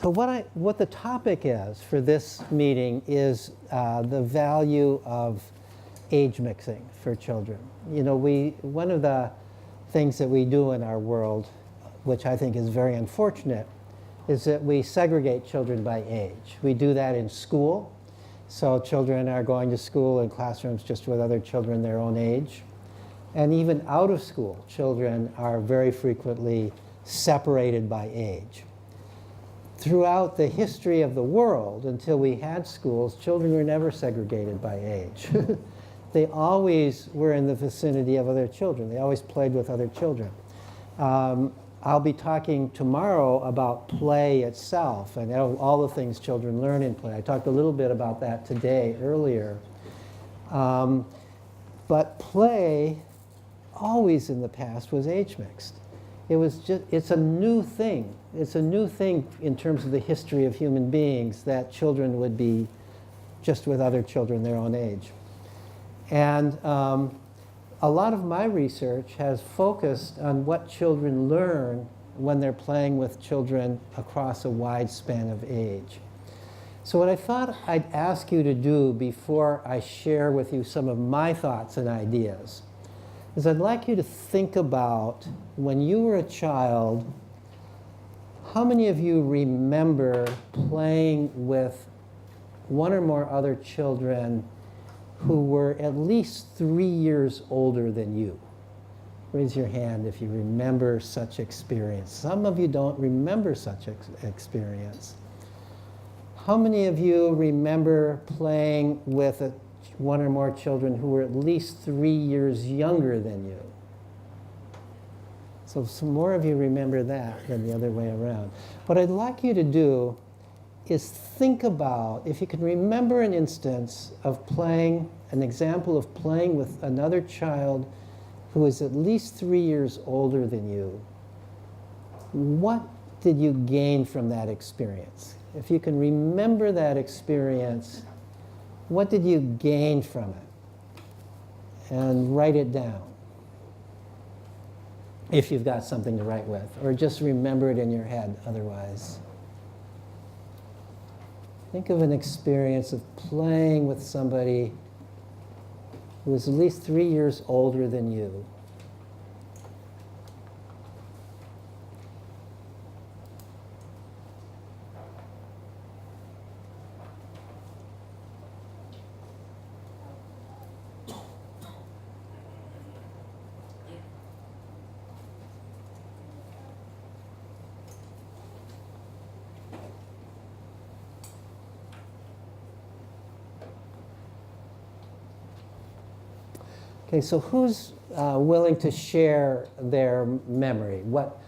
So what the topic is for this meeting is the value of age mixing for children. You know, one of the things that we do in our world, which I think is very unfortunate, is that we segregate children by age. We do that in school. So children are going to school in classrooms just with other children their own age. And even out of school, children are very frequently separated by age. Throughout the history of the world, until we had schools, children were never segregated by age. They always were in the vicinity of other children. They always played with other children. I'll be talking tomorrow about play itself and all the things children learn in play. I talked a little bit about that today, earlier. But play, always in the past, was age mixed. It's a new thing. It's a new thing in terms of the history of human beings that children would be just with other children their own age. And a lot of my research has focused on what children learn when they're playing with children across a wide span of age. So what I thought I'd ask you to do before I share with you some of my thoughts and ideas is I'd like you to think about when you were a child, how many of you remember playing with one or more other children who were at least 3 years older than you? Raise your hand if you remember such experience. Some of you don't remember such experience. How many of you remember playing with one or more children who were at least 3 years younger than you? So some more of you remember that than the other way around. What I'd like you to do is think about, if you can remember an instance of playing, an example of playing with another child who is at least 3 years older than you, what did you gain from that experience? If you can remember that experience, what did you gain from it? And write it down, if you've got something to write with, or just remember it in your head otherwise. Think of an experience of playing with somebody who is at least 3 years older than you. Okay, so who's willing to share their memory? What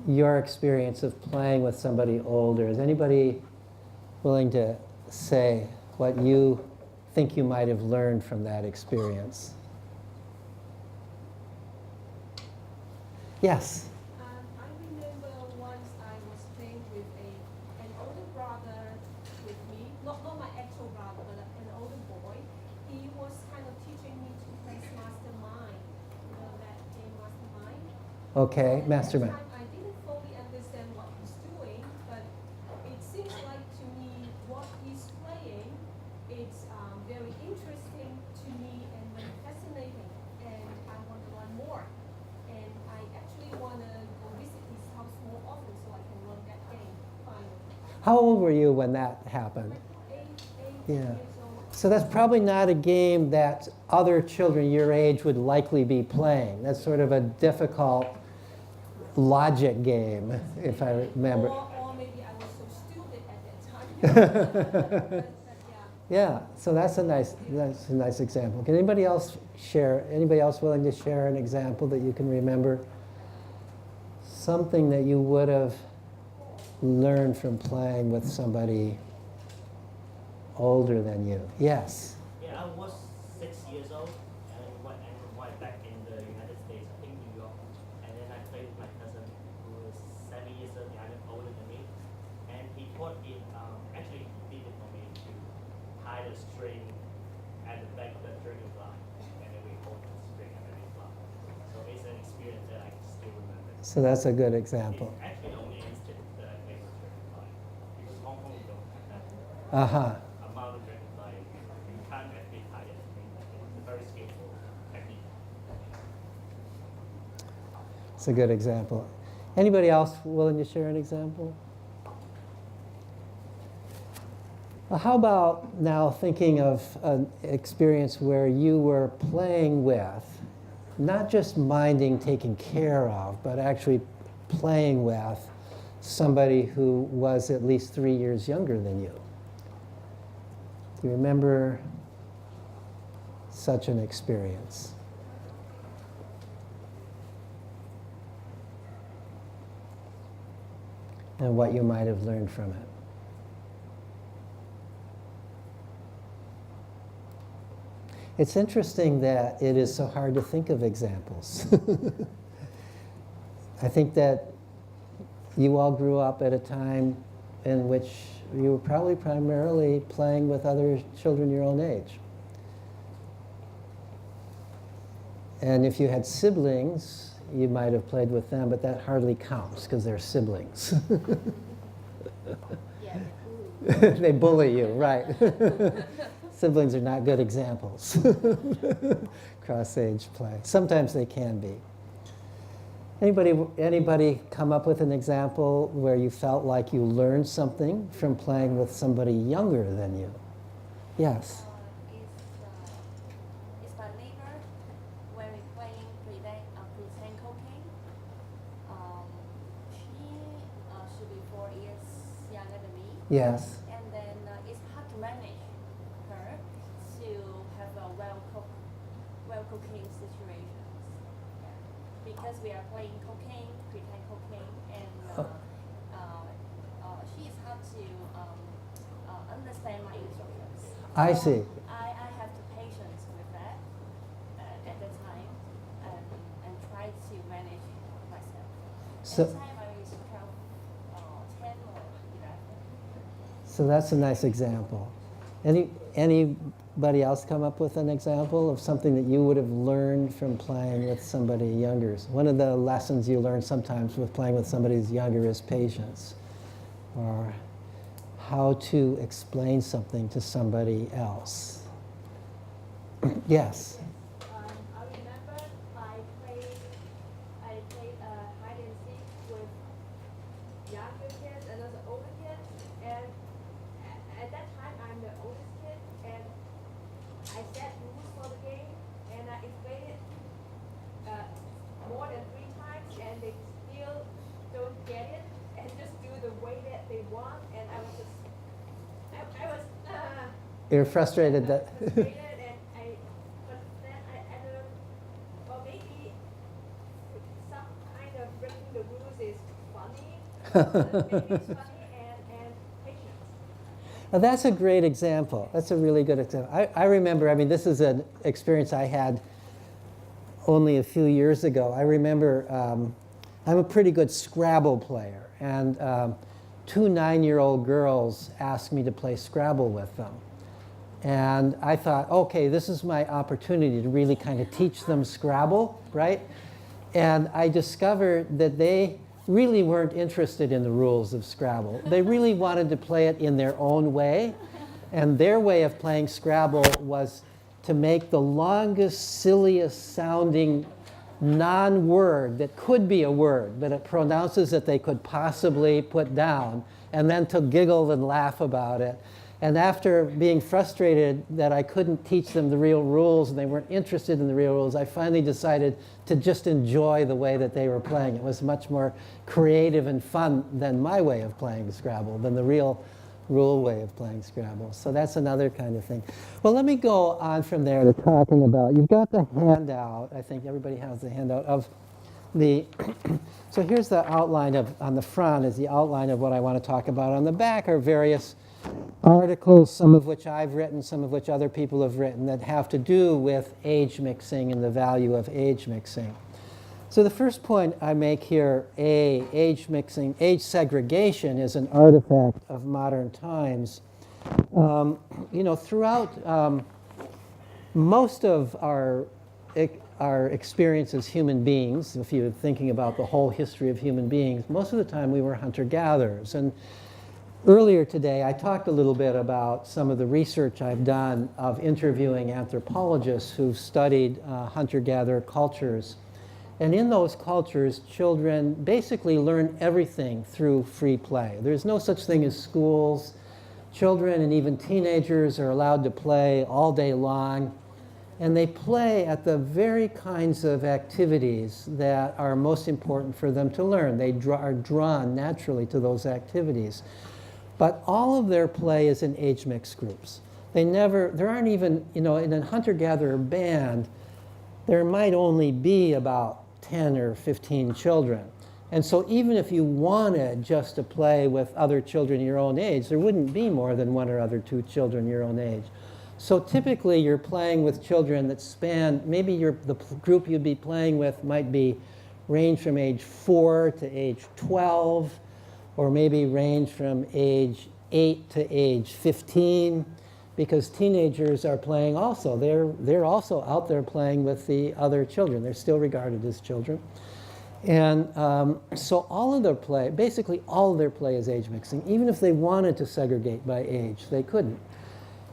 your experience of playing with somebody older? Is anybody willing to say what you think you might have learned from that experience? Yes? I remember once I was playing with an older brother with me, not my actual brother, but an older boy. He was kind of teaching me to play mastermind. You know that game mastermind? Okay, And mastermind. At the time, I didn't fully understand what he's doing, but it seems like to me what he's playing it's very interesting to me and very fascinating, and I want to learn more. And I actually want to go visit his house more often so I can learn that game finally. How old were you when that happened? Like eight Yeah. years old. So that's probably not a game that other children your age would likely be playing. That's sort of a difficult logic game, if I remember. Or maybe I was so stupid at that time. But Yeah, so that's a nice example. Can anybody else share? Anybody else willing to share an example that you can remember? Something that you would have learned from playing with somebody older than you. Yes. Yeah, I was 6 years old and went back in the United States, I think New York. And then I played with my cousin who is 7 years older than me. And he taught me, actually he did it for me to tie the string at the back of the drinking line. And then we hold the string and then we fly. So it's an experience that I still remember. So that's a good example. It's actually the only instance that I played with drinking line. Uh-huh. amount of drink, like you can't get bit tired. It's a very skillful technique. It's a good example. Anybody else willing to share an example? Well, how about now thinking of an experience where you were playing with, not just minding taking care of, but actually playing with somebody who was at least 3 years younger than you? Do you remember such an experience? And what you might have learned from it? It's interesting that it is so hard to think of examples. I think that you all grew up at a time in which you were probably primarily playing with other children your own age. And if you had siblings, you might have played with them, but that hardly counts because they're siblings. Yeah, They bully you, right. Siblings are not good examples. Cross-age play. Sometimes they can be. Anybody come up with an example where you felt like you learned something from playing with somebody younger than you? Yes. It's my neighbor when we're playing pretend cooking. She should be 4 years younger than me. Yes. And then it's hard to manage her to have a well cooking situations. Yeah. Because we are playing cooking, pretend cooking, and she is hard to understand my instructions. I see. I have the patience with that at the time and try to manage myself. So- At the time I was 10 or 11. So that's a nice example. Anybody else come up with an example of something that you would have learned from playing with somebody younger? One of the lessons you learn sometimes with playing with somebody who's younger is patience, or how to explain something to somebody else. Yes. I remember I played hide and seek with younger kids and also older kids, and at that time I'm the oldest kid, and I set rules for the game, and I explained it more than 3 times, and they still don't get it, and just do the way that they want, and I was You're frustrated that... frustrated, but then I learned, well, maybe some kind of breaking the rules is funny, maybe it's funny and patience. Now, that's a great example. That's a really good example. I remember, this is an experience I had only a few years ago. I remember I'm a pretty good Scrabble player, and 2 9-year-old girls asked me to play Scrabble with them. And I thought, okay, this is my opportunity to really kind of teach them Scrabble, right? And I discovered that they really weren't interested in the rules of Scrabble. They really wanted to play it in their own way. And their way of playing Scrabble was to make the longest, silliest sounding non-word that could be a word, but it pronounces that they could possibly put down, and then to giggle and laugh about it. And after being frustrated that I couldn't teach them the real rules and they weren't interested in the real rules, I finally decided to just enjoy the way that they were playing. It was much more creative and fun than my way of playing Scrabble, than the real rule way of playing Scrabble. So that's another kind of thing. Well, let me go on from there to talking about, you've got the handout, I think everybody has the handout of the, so here's the outline of, on the front is the outline of what I want to talk about. On the back are various articles, some of which I've written, some of which other people have written, that have to do with age mixing and the value of age mixing. So the first point I make here, age mixing, age segregation is an artifact of modern times. Throughout most of our experience as human beings, if you're thinking about the whole history of human beings, most of the time we were hunter-gatherers. And earlier today, I talked a little bit about some of the research I've done of interviewing anthropologists who've studied hunter-gatherer cultures. And in those cultures, children basically learn everything through free play. There's no such thing as schools. Children and even teenagers are allowed to play all day long. And they play at the very kinds of activities that are most important for them to learn. They are drawn naturally to those activities. But all of their play is in age mixed groups. There aren't even, in a hunter-gatherer band, there might only be about 10 or 15 children. And so even if you wanted just to play with other children your own age, there wouldn't be more than one or other two children your own age. So typically you're playing with children that span, maybe the group you'd be playing with might be range from age 4 to age 12, or maybe range from age 8 to age 15, because teenagers are playing also. They're also out there playing with the other children. They're still regarded as children. And so all of their play, basically all of their play is age mixing. Even if they wanted to segregate by age, they couldn't.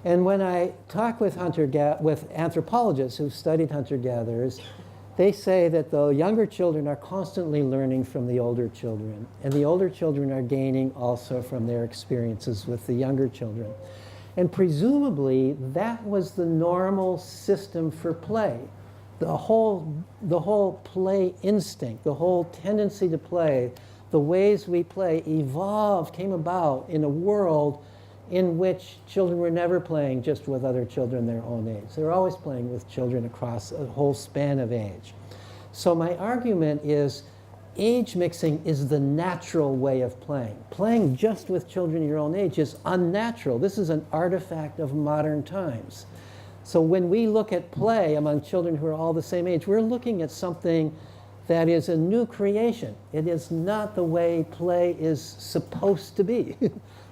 And when I talk with anthropologists who've studied hunter-gatherers, they say that the younger children are constantly learning from the older children, and the older children are gaining also from their experiences with the younger children. And presumably, that was the normal system for play. The whole play instinct, the whole tendency to play, the ways we play came about in a world in which children were never playing just with other children their own age. They were always playing with children across a whole span of age. So my argument is age mixing is the natural way of playing. Playing just with children your own age is unnatural. This is an artifact of modern times. So when we look at play among children who are all the same age, we're looking at something that is a new creation. It is not the way play is supposed to be.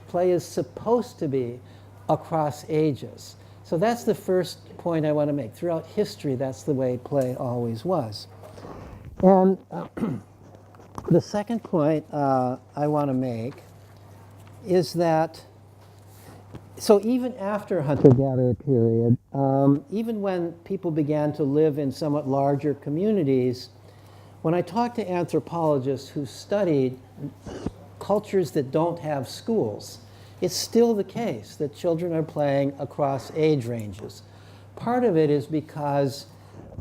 Play is supposed to be across ages. So that's the first point I want to make. Throughout history, that's the way play always was. And the second point I want to make is that, so even after hunter-gatherer period, even when people began to live in somewhat larger communities, when I talk to anthropologists who studied cultures that don't have schools, it's still the case that children are playing across age ranges. Part of it is because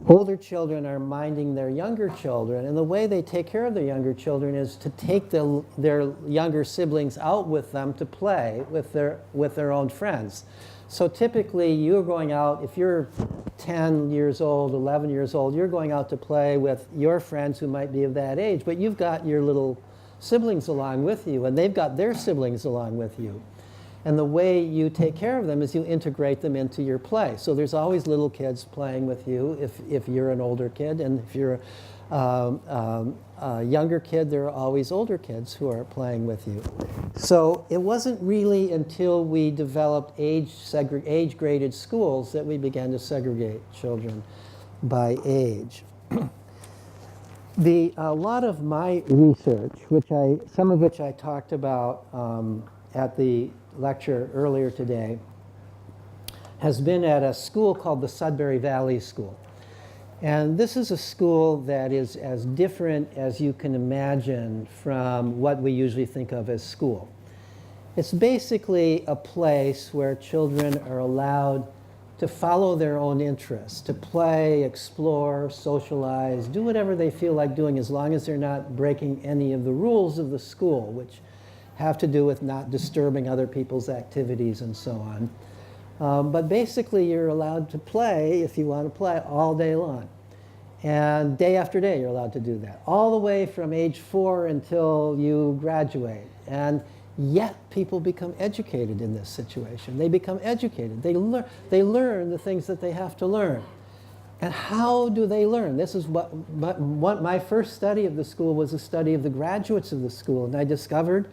older children are minding their younger children, and the way they take care of their younger children is to take their younger siblings out with them to play with their own friends. So typically you're going out, if you're 10 years old, 11 years old, you're going out to play with your friends who might be of that age, but you've got your little siblings along with you, and they've got their siblings along with you. And the way you take care of them is you integrate them into your play. So there's always little kids playing with you if you're an older kid, and if you're a younger kid, there are always older kids who are playing with you. So it wasn't really until we developed age-graded schools that we began to segregate children by age. A lot of my research, some of which I talked about at the lecture earlier today, has been at a school called the Sudbury Valley School. And this is a school that is as different as you can imagine from what we usually think of as school. It's basically a place where children are allowed to follow their own interests, to play, explore, socialize, do whatever they feel like doing, as long as they're not breaking any of the rules of the school, which have to do with not disturbing other people's activities and so on. But basically you're allowed to play, if you want to play, all day long. And day after day you're allowed to do that, all the way from age 4 until you graduate. And yet people become educated in this situation. They become educated. They learn the things that they have to learn. And how do they learn? This is what my first study of the school was a study of the graduates of the school. And I discovered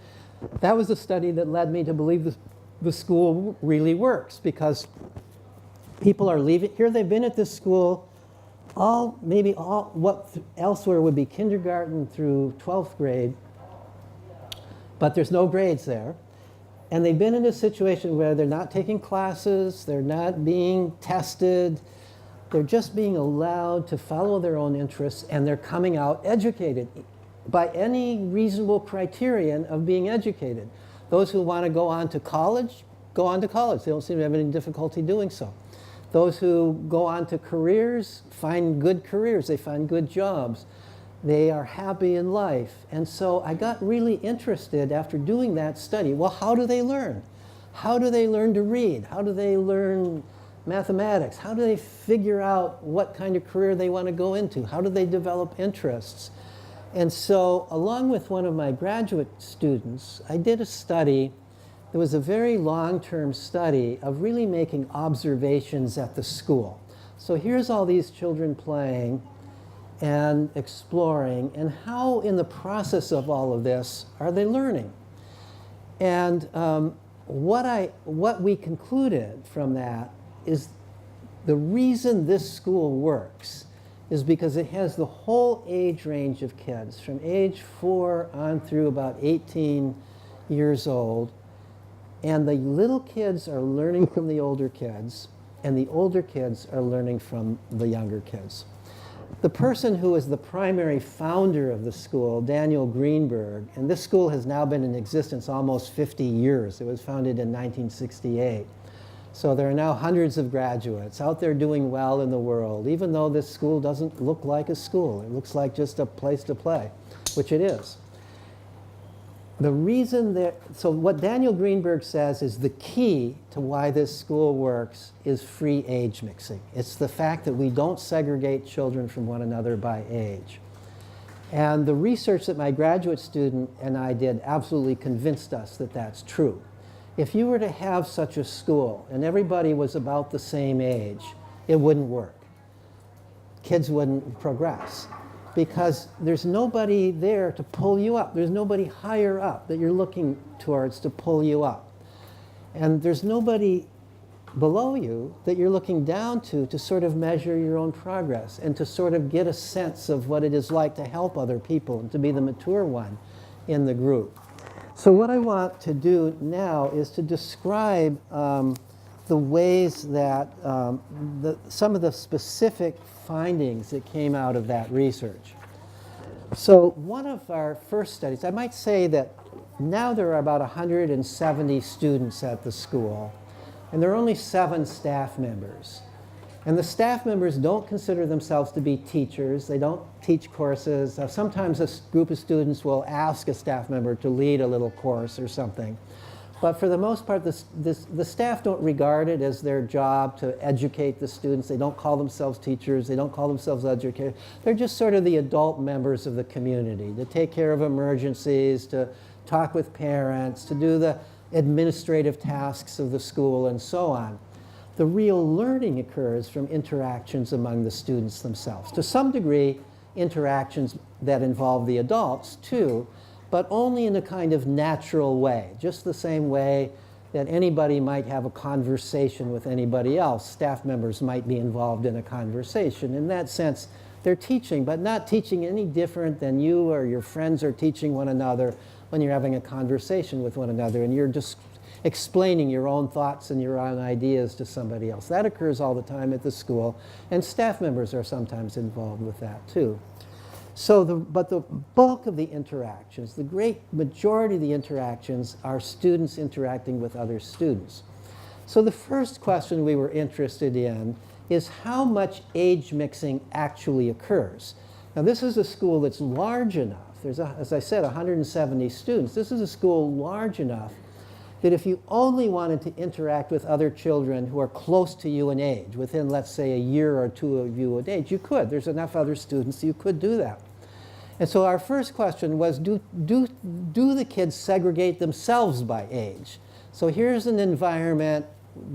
that was the study that led me to believe the school really works, because people are leaving. Here they've been at this school what elsewhere would be kindergarten through 12th grade, but there's no grades there. And they've been in a situation where they're not taking classes, they're not being tested, they're just being allowed to follow their own interests, and they're coming out educated by any reasonable criterion of being educated. Those who want to go on to college, go on to college. They don't seem to have any difficulty doing so. Those who go on to careers find good careers, they find good jobs. They are happy in life. And so I got really interested after doing that study. Well, how do they learn? How do they learn to read? How do they learn mathematics? How do they figure out what kind of career they want to go into? How do they develop interests? And so, along with one of my graduate students, I did a study. It was a very long-term study of really making observations at the school. So here's all these children playing and exploring, and how in the process of all of this are they learning? And what we concluded from that is the reason this school works is because it has the whole age range of kids, from age 4 on through about 18 years old. And the little kids are learning from the older kids, and the older kids are learning from the younger kids. The person who is the primary founder of the school, Daniel Greenberg, and this school has now been in existence almost 50 years. It was founded in 1968. So there are now hundreds of graduates out there doing well in the world, even though this school doesn't look like a school. It looks like just a place to play, which it is. The reason that, so what Daniel Greenberg says is the key to why this school works is free age mixing. It's the fact that we don't segregate children from one another by age. And the research that my graduate student and I did absolutely convinced us that that's true. If you were to have such a school and everybody was about the same age, it wouldn't work. Kids wouldn't progress, because there's nobody there to pull you up. There's nobody higher up that you're looking towards to pull you up. And there's nobody below you that you're looking down to sort of measure your own progress and to sort of get a sense of what it is like to help other people and to be the mature one in the group. So what I want to do now is to describe the ways that some of the specific findings that came out of that research. So one of our first studies, I might say that now there are about 170 students at the school, and there are only 7 staff members. And the staff members don't consider themselves to be teachers. They don't teach courses. Sometimes a group of students will ask a staff member to lead a little course or something. But for the most part, the staff don't regard it as their job to educate the students. They don't call themselves teachers. They don't call themselves educators. They're just sort of the adult members of the community, to take care of emergencies, to talk with parents, to do the administrative tasks of the school, and so on. The real learning occurs from interactions among the students themselves. To some degree, interactions that involve the adults too, but only in a kind of natural way, just the same way that anybody might have a conversation with anybody else. Staff members might be involved in a conversation. In that sense, they're teaching, but not teaching any different than you or your friends are teaching one another when you're having a conversation with one another and you're just explaining your own thoughts and your own ideas to somebody else. That occurs all the time at the school, and staff members are sometimes involved with that too. So but the bulk of the interactions, the great majority of the interactions, are students interacting with other students. So the first question we were interested in is how much age mixing actually occurs. Now this is a school that's large enough. There's, as I said, 170 students. This is a school large enough that if you only wanted to interact with other children who are close to you in age, within, let's say, a year or two of you in age, you could. There's enough other students, you could do that. And so our first question was, do the kids segregate themselves by age? So here's an environment,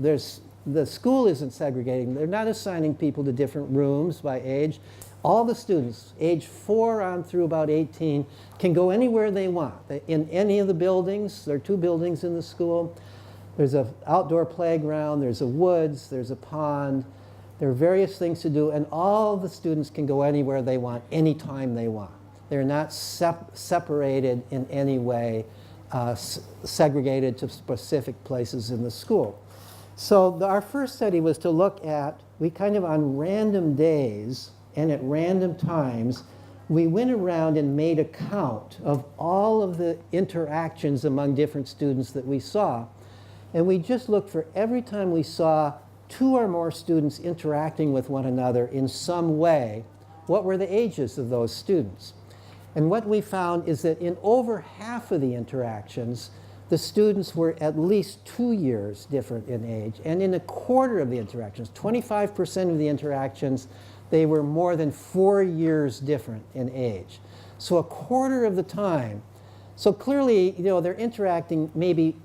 the school isn't segregating. They're not assigning people to different rooms by age. All the students, age 4 on through about 18, can go anywhere they want. In any of the buildings, there are 2 buildings in the school. There's an outdoor playground, there's a woods, there's a pond. There are various things to do, and all the students can go anywhere they want, anytime they want. They're not separated in any way segregated to specific places in the school. So our first study was to look at, we kind of on random days and at random times, we went around and made a count of all of the interactions among different students that we saw. And we just looked for every time we saw 2 or more students interacting with one another in some way, what were the ages of those students? And what we found is that in over half of the interactions, the students were at least 2 years different in age. And in a quarter of the interactions, 25% of the interactions, they were more than 4 years different in age. So a quarter of the time. So clearly, they're interacting maybe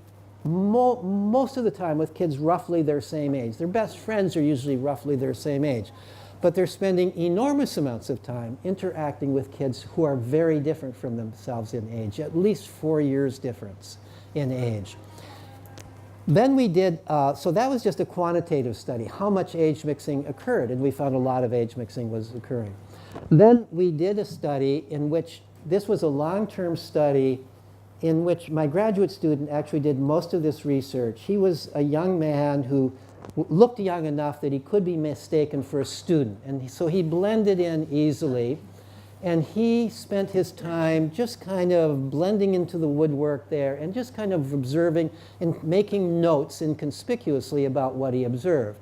most of the time with kids roughly their same age. Their best friends are usually roughly their same age. But they're spending enormous amounts of time interacting with kids who are very different from themselves in age, at least 4 years difference in age. Then we did, so that was just a quantitative study, how much age mixing occurred, and we found a lot of age mixing was occurring. Then we did a study in which, this was a long-term study in which my graduate student actually did most of this research. He was a young man who looked young enough that he could be mistaken for a student. And so he blended in easily. And he spent his time just kind of blending into the woodwork there and just kind of observing and making notes inconspicuously about what he observed.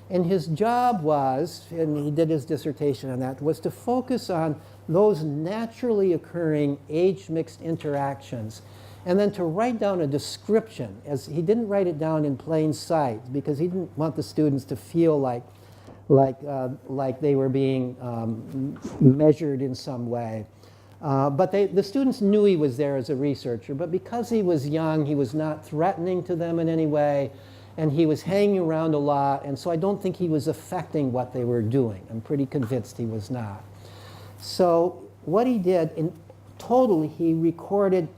And his job was, and he did his dissertation on that, was to focus on those naturally occurring age-mixed interactions, and then to write down a description. As he didn't write it down in plain sight because he didn't want the students to feel like they were being measured in some way. But the students knew he was there as a researcher, but because he was young, he was not threatening to them in any way, and he was hanging around a lot, and so I don't think he was affecting what they were doing. I'm pretty convinced he was not. So what he did, in total, he recorded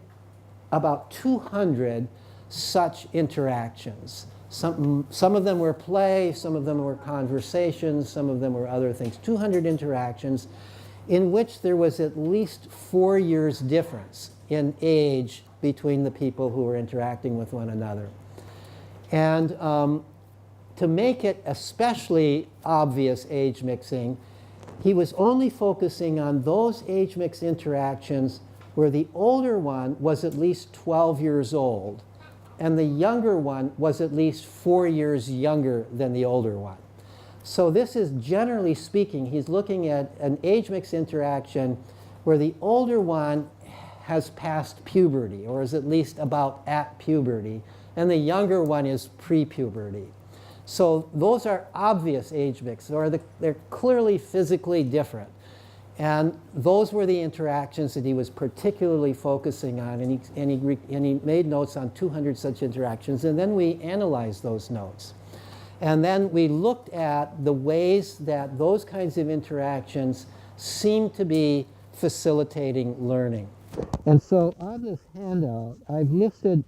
about 200 such interactions. Some of them were play, some of them were conversations, some of them were other things. 200 interactions in which there was at least 4 years difference in age between the people who were interacting with one another. And to make it especially obvious age mixing, he was only focusing on those age mix interactions where the older one was at least 12 years old and the younger one was at least 4 years younger than the older one. So this is, generally speaking, he's looking at an age mix interaction where the older one has passed puberty or is at least about at puberty, and the younger one is pre-puberty. So those are obvious age mixes, or they're clearly physically different. And those were the interactions that he was particularly focusing on, and he made notes on 200 such interactions, and then we analyzed those notes. And then we looked at the ways that those kinds of interactions seem to be facilitating learning. And so on this handout, I've listed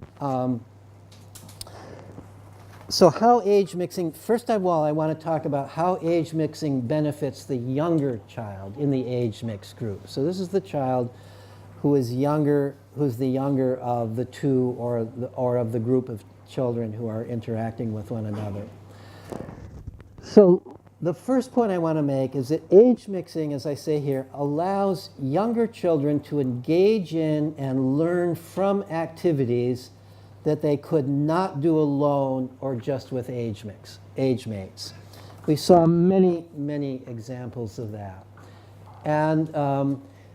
so how age mixing, first of all, I want to talk about how age mixing benefits the younger child in the age mix group. So this is the child who is younger, who's the younger of the two or of the group of children who are interacting with one another. So the first point I want to make is that age mixing, as I say here, allows younger children to engage in and learn from activities that they could not do alone or just with age mates. We saw many, many examples of that. And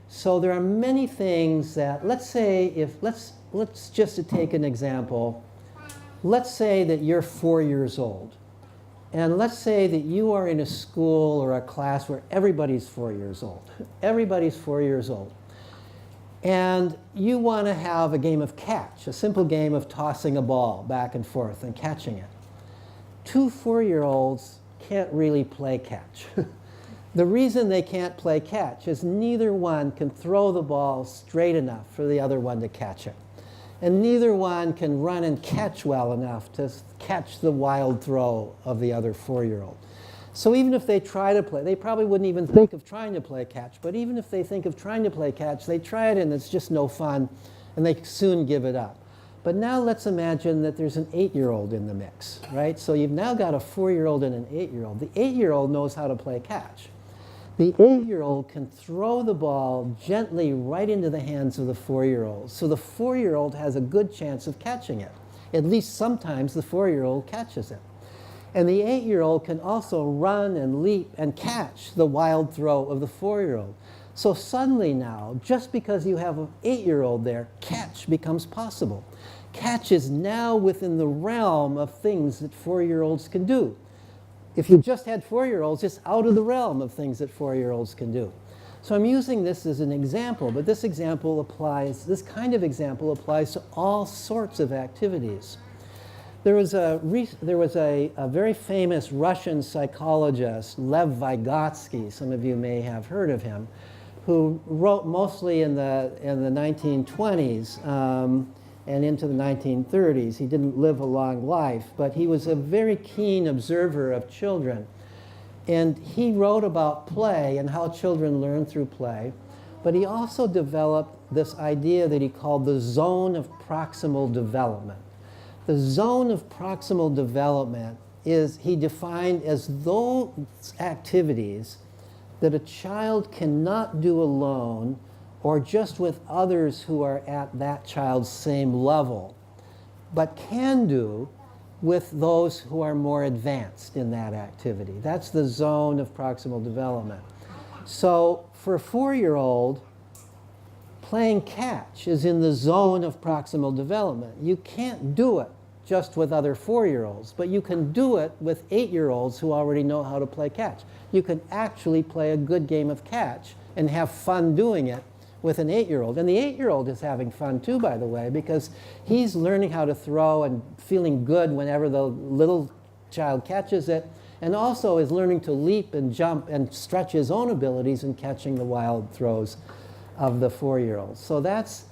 so there are many things that, let's just to take an example, let's say that you're 4 years old. And let's say that you are in a school or a class where everybody's 4 years old. Everybody's 4 years old. And you want to have a game of catch, a simple game of tossing a ball back and forth and catching it. 2 4-year-olds can't really play catch. The reason they can't play catch is neither one can throw the ball straight enough for the other one to catch it. And neither one can run and catch well enough to catch the wild throw of the other 4-year-old. So even if they try to play, they probably wouldn't even think of trying to play catch, but even if they think of trying to play catch, they try it and it's just no fun, and they soon give it up. But now let's imagine that there's an 8-year-old in the mix, right? So you've now got a 4-year-old and an 8-year-old. The 8-year-old knows how to play catch. The 8-year-old can throw the ball gently right into the hands of the 4-year-old. So the 4-year-old has a good chance of catching it. At least sometimes the 4-year-old catches it. And the 8-year-old can also run and leap and catch the wild throw of the 4-year-old. So suddenly now, just because you have an 8-year-old there, catch becomes possible. Catch is now within the realm of things that 4-year-olds can do. If you just had 4-year-olds, it's out of the realm of things that 4-year-olds can do. So I'm using this as an example, but this kind of example applies to all sorts of activities. There was a very famous Russian psychologist, Lev Vygotsky, some of you may have heard of him, who wrote mostly in the 1920s and into the 1930s. He didn't live a long life, but he was a very keen observer of children. And he wrote about play and how children learn through play, but he also developed this idea that he called the zone of proximal development. The zone of proximal development is, he defined as those activities that a child cannot do alone or just with others who are at that child's same level, but can do with those who are more advanced in that activity. That's the zone of proximal development. So for a 4-year-old, playing catch is in the zone of proximal development. You can't do it just with other 4-year-olds, but you can do it with 8-year-olds who already know how to play catch. You can actually play a good game of catch and have fun doing it with an 8-year-old. And the 8-year-old is having fun too, by the way, because he's learning how to throw and feeling good whenever the little child catches it, and also is learning to leap and jump and stretch his own abilities in catching the wild throws of the 4-year-olds. So that's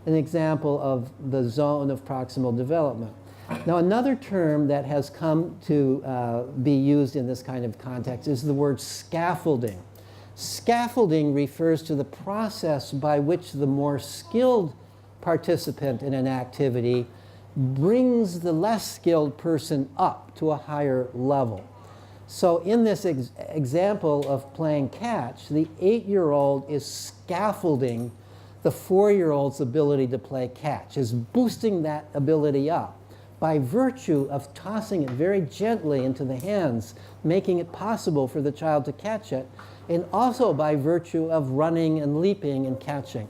an example of the zone of proximal development. Now, another term that has come to be used in this kind of context is the word scaffolding. Scaffolding refers to the process by which the more skilled participant in an activity brings the less skilled person up to a higher level. So in this example of playing catch, the 8-year-old is scaffolding the 4-year-old's ability to play catch, is boosting that ability up by virtue of tossing it very gently into the hands, making it possible for the child to catch it, and also by virtue of running and leaping and catching.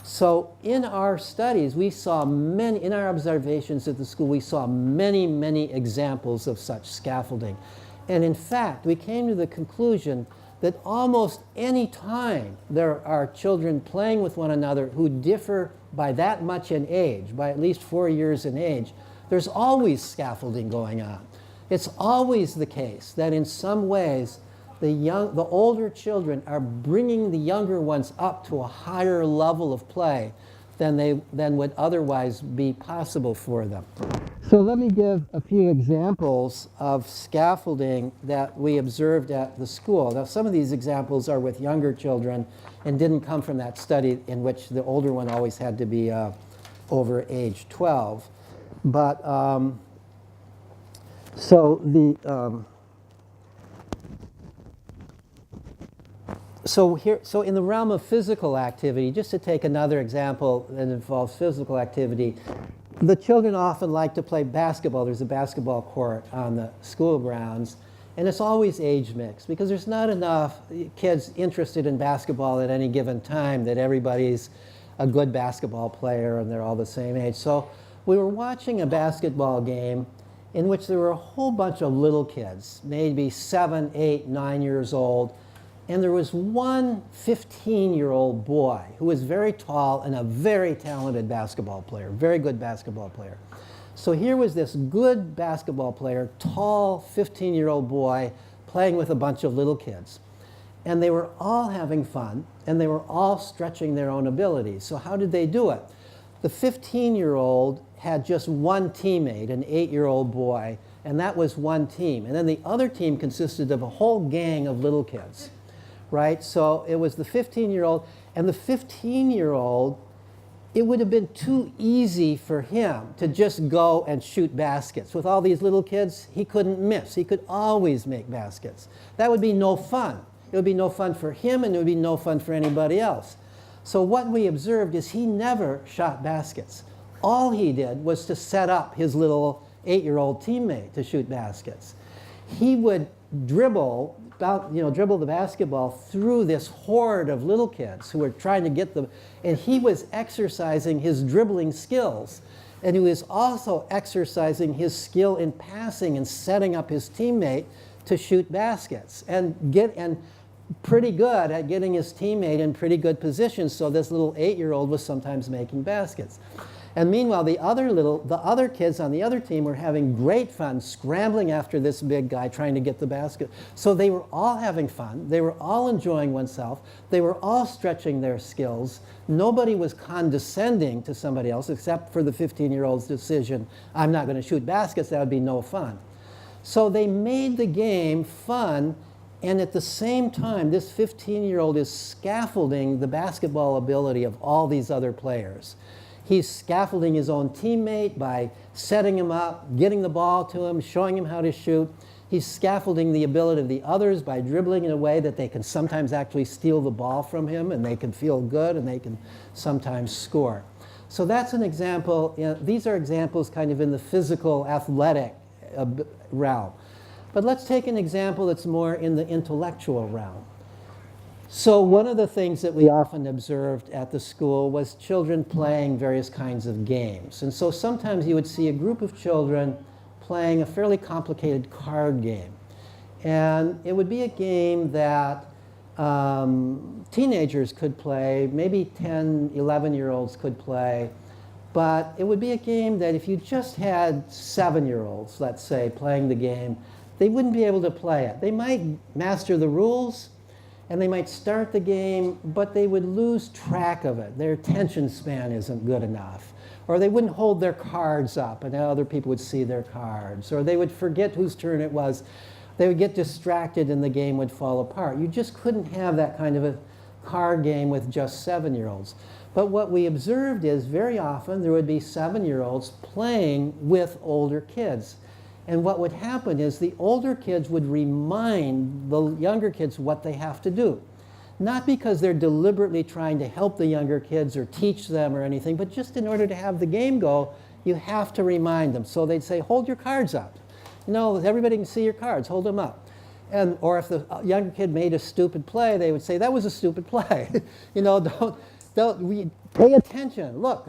So in our studies, we saw in our observations at the school, we saw many, many examples of such scaffolding. And in fact, we came to the conclusion that almost any time there are children playing with one another who differ by that much in age, by at least 4 years in age, there's always scaffolding going on. It's always the case that in some ways the older children are bringing the younger ones up to a higher level of play than would otherwise be possible for them. So let me give a few examples of scaffolding that we observed at the school. Now, some of these examples are with younger children and didn't come from that study in which the older one always had to be over age 12. But so in the realm of physical activity, just to take another example that involves physical activity, the children often like to play basketball. There's a basketball court on the school grounds, and it's always age mixed because there's not enough kids interested in basketball at any given time that everybody's a good basketball player and they're all the same age. So we were watching a basketball game in which there were a whole bunch of little kids, maybe 7, 8, 9 years old, and there was one 15-year-old boy who was very tall and a very talented basketball player, very good basketball player. So here was this good basketball player, tall 15-year-old boy playing with a bunch of little kids. And they were all having fun, and they were all stretching their own abilities. So how did they do it? The 15-year-old had just one teammate, an 8-year-old boy, and that was one team. And then the other team consisted of a whole gang of little kids, right? So it was the 15-year-old, and the 15-year-old it would have been too easy for him to just go and shoot baskets. With all these little kids, he couldn't miss. He could always make baskets. That would be no fun. It would be no fun for him, and it would be no fun for anybody else. So what we observed is he never shot baskets. All he did was to set up his little 8-year-old teammate to shoot baskets. He would dribble the basketball through this horde of little kids who were trying to get them, and he was exercising his dribbling skills. And he was also exercising his skill in passing and setting up his teammate to shoot baskets, and pretty good at getting his teammate in pretty good positions, so this little 8-year-old was sometimes making baskets. And meanwhile, the other kids on the other team were having great fun scrambling after this big guy trying to get the basket. So they were all having fun. They were all enjoying oneself. They were all stretching their skills. Nobody was condescending to somebody else except for the 15-year-old's decision, I'm not going to shoot baskets, that would be no fun. So they made the game fun, and at the same time, this 15-year-old is scaffolding the basketball ability of all these other players. He's scaffolding his own teammate by setting him up, getting the ball to him, showing him how to shoot. He's scaffolding the ability of the others by dribbling in a way that they can sometimes actually steal the ball from him, and they can feel good, and they can sometimes score. So that's an example. These are examples kind of in the physical, athletic realm. But let's take an example that's more in the intellectual realm. So one of the things that we often observed at the school was children playing various kinds of games. And so sometimes you would see a group of children playing a fairly complicated card game. And it would be a game that teenagers could play, maybe 10, 11-year-olds could play. But it would be a game that if you just had 7-year-olds, let's say, playing the game, they wouldn't be able to play it. They might master the rules, and they might start the game, but they would lose track of it. Their attention span isn't good enough. Or they wouldn't hold their cards up, and other people would see their cards. Or they would forget whose turn it was. They would get distracted, and the game would fall apart. You just couldn't have that kind of a card game with just 7-year-olds. But what we observed is very often there would be 7-year-olds playing with older kids. And what would happen is the older kids would remind the younger kids what they have to do. Not because they're deliberately trying to help the younger kids or teach them or anything, but just in order to have the game go, you have to remind them. So they'd say, hold your cards up. Everybody can see your cards, hold them up. Or if the younger kid made a stupid play, they would say, that was a stupid play. Pay attention. Look,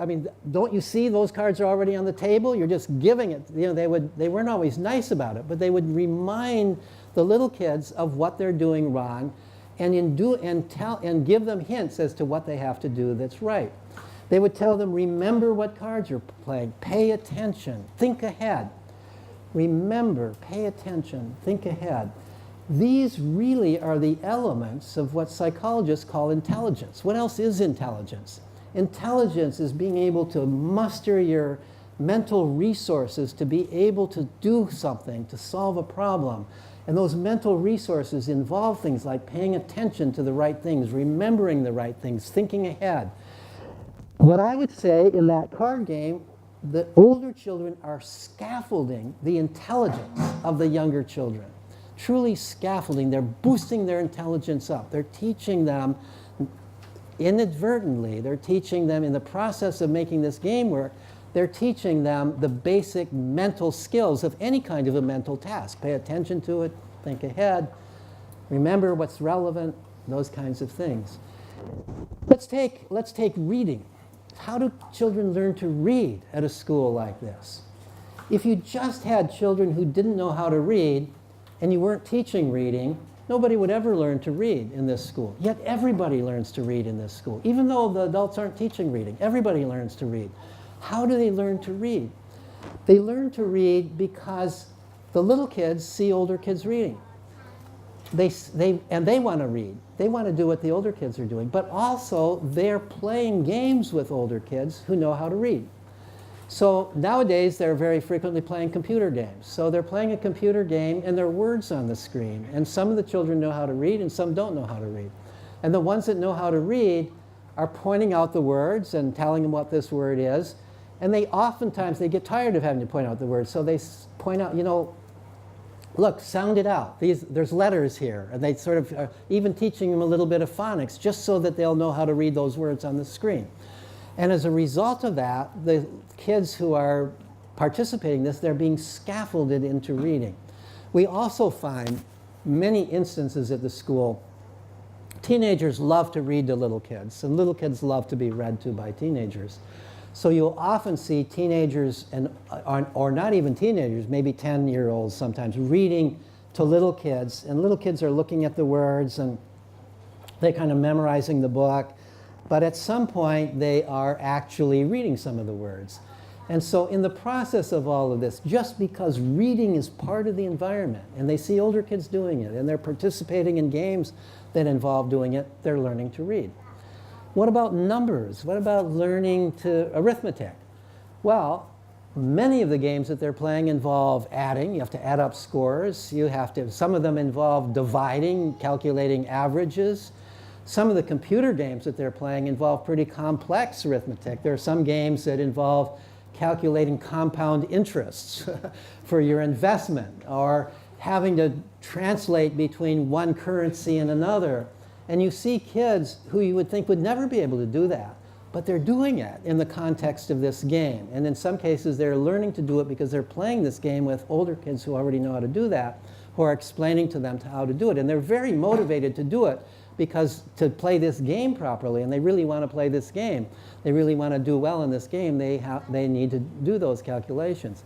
don't you see those cards are already on the table? You're just giving it. They weren't always nice about it, but they would remind the little kids of what they're doing wrong, and give them hints as to what they have to do that's right. They would tell them, remember what cards you're playing. Pay attention. Think ahead. Remember, pay attention, think ahead. These really are the elements of what psychologists call intelligence. What else is intelligence? Intelligence is being able to muster your mental resources to be able to do something, to solve a problem. And those mental resources involve things like paying attention to the right things, remembering the right things, thinking ahead. What I would say in that card game, the older children are scaffolding the intelligence of the younger children. Truly scaffolding. They're boosting their intelligence up. They're teaching them inadvertently. They're teaching them in the process of making this game work. They're teaching them the basic mental skills of any kind of a mental task. Pay attention to it, think ahead, remember what's relevant, those kinds of things. Let's take reading. How do children learn to read at a school like this? If you just had children who didn't know how to read and you weren't teaching reading, nobody would ever learn to read in this school. Yet everybody learns to read in this school. Even though the adults aren't teaching reading, everybody learns to read. How do they learn to read? They learn to read because the little kids see older kids reading. They want to read. They want to do what the older kids are doing. But also, they're playing games with older kids who know how to read. So nowadays, they're very frequently playing computer games. So they're playing a computer game, and there are words on the screen. And some of the children know how to read, and some don't know how to read. And the ones that know how to read are pointing out the words and telling them what this word is. And they oftentimes, they get tired of having to point out the words. So they point out, look, sound it out. There's letters here. And they sort of are even teaching them a little bit of phonics just so that they'll know how to read those words on the screen. And as a result of that, the kids who are participating in this, they're being scaffolded into reading. We also find many instances at the school, teenagers love to read to little kids, and little kids love to be read to by teenagers. So you'll often see teenagers, or not even teenagers, maybe 10-year-olds sometimes, reading to little kids, and little kids are looking at the words and they're kind of memorizing the book, but at some point they are actually reading some of the words. And so in the process of all of this, just because reading is part of the environment, and they see older kids doing it, and they're participating in games that involve doing it, they're learning to read. What about numbers? What about learning to arithmetic? Well, many of the games that they're playing involve adding. You have to add up scores. Some of them involve dividing, calculating averages. Some of the computer games that they're playing involve pretty complex arithmetic. There are some games that involve calculating compound interests for your investment, or having to translate between one currency and another. And you see kids who you would think would never be able to do that, but they're doing it in the context of this game. And in some cases, they're learning to do it because they're playing this game with older kids who already know how to do that, who are explaining to them how to do it. And they're very motivated to do it because to play this game properly, and they really want to play this game, they really want to do well in this game, they need to do those calculations.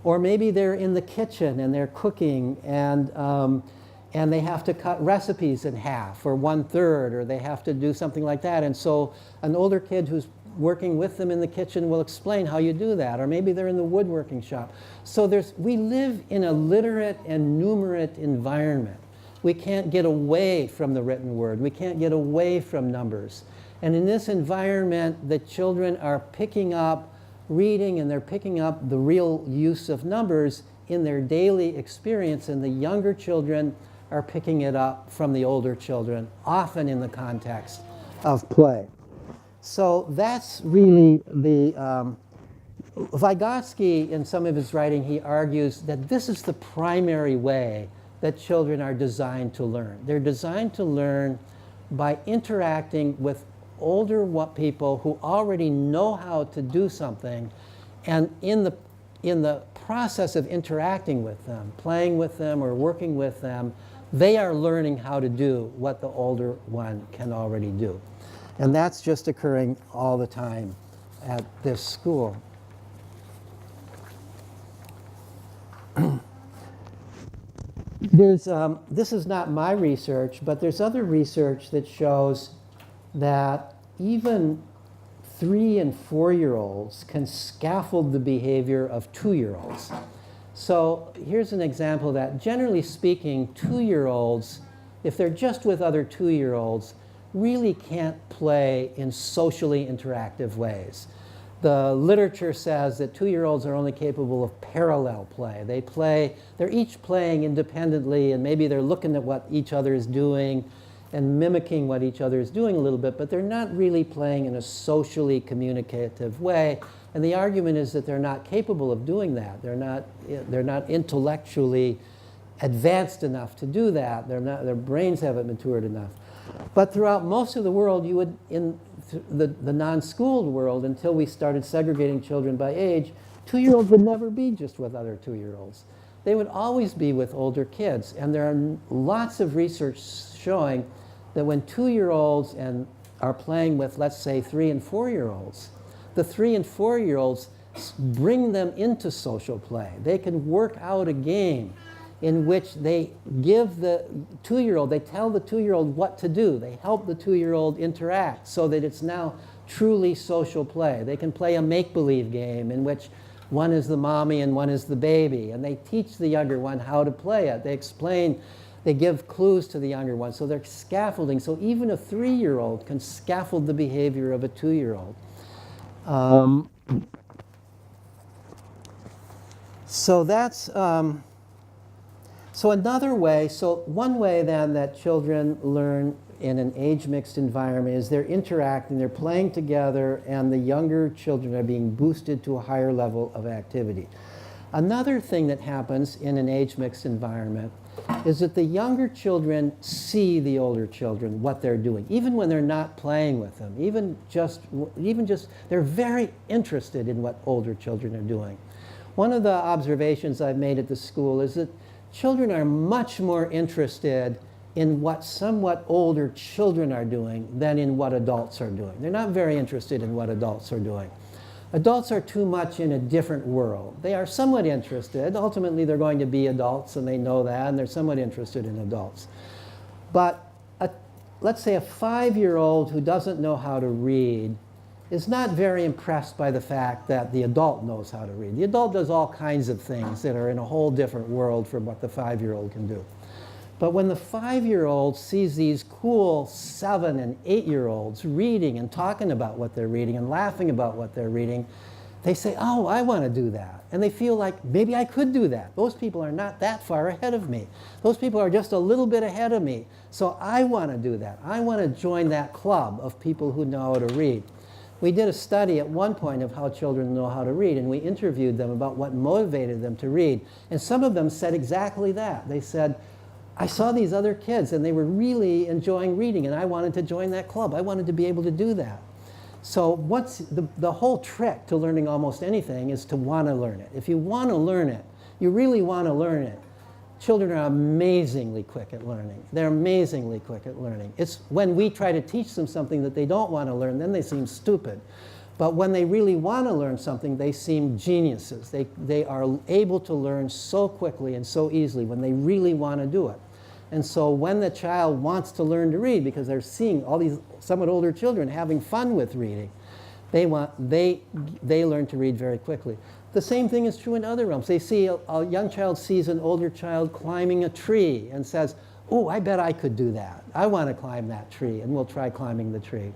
Or maybe they're in the kitchen and they're cooking, and they have to cut recipes in half or 1/3, or they have to do something like that. And so an older kid who's working with them in the kitchen will explain how you do that. Or maybe they're in the woodworking shop. So we live in a literate and numerate environment. We can't get away from the written word. We can't get away from numbers. And in this environment, the children are picking up reading, and they're picking up the real use of numbers in their daily experience, and the younger children are picking it up from the older children, often in the context of play. So that's really the Vygotsky, in some of his writing, he argues that this is the primary way that children are designed to learn. They're designed to learn by interacting with older people who already know how to do something, and in the process of interacting with them, playing with them or working with them, they are learning how to do what the older one can already do. And that's just occurring all the time at this school. This is not my research, but there's other research that shows that even 3- and 4-year-olds can scaffold the behavior of 2-year-olds. So here's an example of that. Generally speaking, 2-year-olds, if they're just with other 2-year-olds, really can't play in socially interactive ways. The literature says that 2-year-olds are only capable of parallel play. They're each playing independently, and maybe they're looking at what each other is doing and mimicking what each other is doing a little bit, but they're not really playing in a socially communicative way. And the argument is that they're not capable of doing that. They're not intellectually advanced enough to do that. Their brains haven't matured enough. But throughout most of the world, you would, in the non-schooled world, until we started segregating children by age, 2-year-olds would never be just with other 2-year-olds. They would always be with older kids. And there are lots of research showing that when 2-year-olds are playing with, let's say, 3- and 4-year-olds, the 3- and 4-year-olds bring them into social play. They can work out a game in which they give the 2-year-old, they tell the 2-year-old what to do. They help the 2-year-old interact so that it's now truly social play. They can play a make-believe game in which one is the mommy and one is the baby, and they teach the younger one how to play it. They give clues to the younger one, so they're scaffolding. So even a 3-year-old can scaffold the behavior of a 2-year-old. So that's So another way, so one way then that children learn in an age-mixed environment is they're interacting, they're playing together, and the younger children are being boosted to a higher level of activity. Another thing that happens in an age-mixed environment is that the younger children see the older children, what they're doing, even when they're not playing with them, even just, they're very interested in what older children are doing. One of the observations I've made at the school is that children are much more interested in what somewhat older children are doing than in what adults are doing. They're not very interested in what adults are doing. Adults are too much in a different world. They are somewhat interested. Ultimately, they're going to be adults, and they know that, and they're somewhat interested in adults. But let's say a 5-year-old who doesn't know how to read is not very impressed by the fact that the adult knows how to read. The adult does all kinds of things that are in a whole different world from what the 5-year-old can do. But when the 5-year-old sees these cool 7- and 8-year-olds reading and talking about what they're reading and laughing about what they're reading, they say, oh, I want to do that. And they feel like, maybe I could do that. Those people are not that far ahead of me. Those people are just a little bit ahead of me. So I want to do that. I want to join that club of people who know how to read. We did a study at one point of how children know how to read, and we interviewed them about what motivated them to read. And some of them said exactly that. They said, I saw these other kids and they were really enjoying reading, and I wanted to join that club. I wanted to be able to do that. So what's the whole trick to learning almost anything is to want to learn it. If you want to learn it, you really want to learn it, children are amazingly quick at learning. They're amazingly quick at learning. It's when we try to teach them something that they don't want to learn, then they seem stupid. But when they really want to learn something, they seem geniuses. They are able to learn so quickly and so easily when they really want to do it. And so when the child wants to learn to read, because they're seeing all these somewhat older children having fun with reading, they learn to read very quickly. The same thing is true in other realms. They see a young child sees an older child climbing a tree and says, oh, I bet I could do that. I want to climb that tree, and we'll try climbing the tree.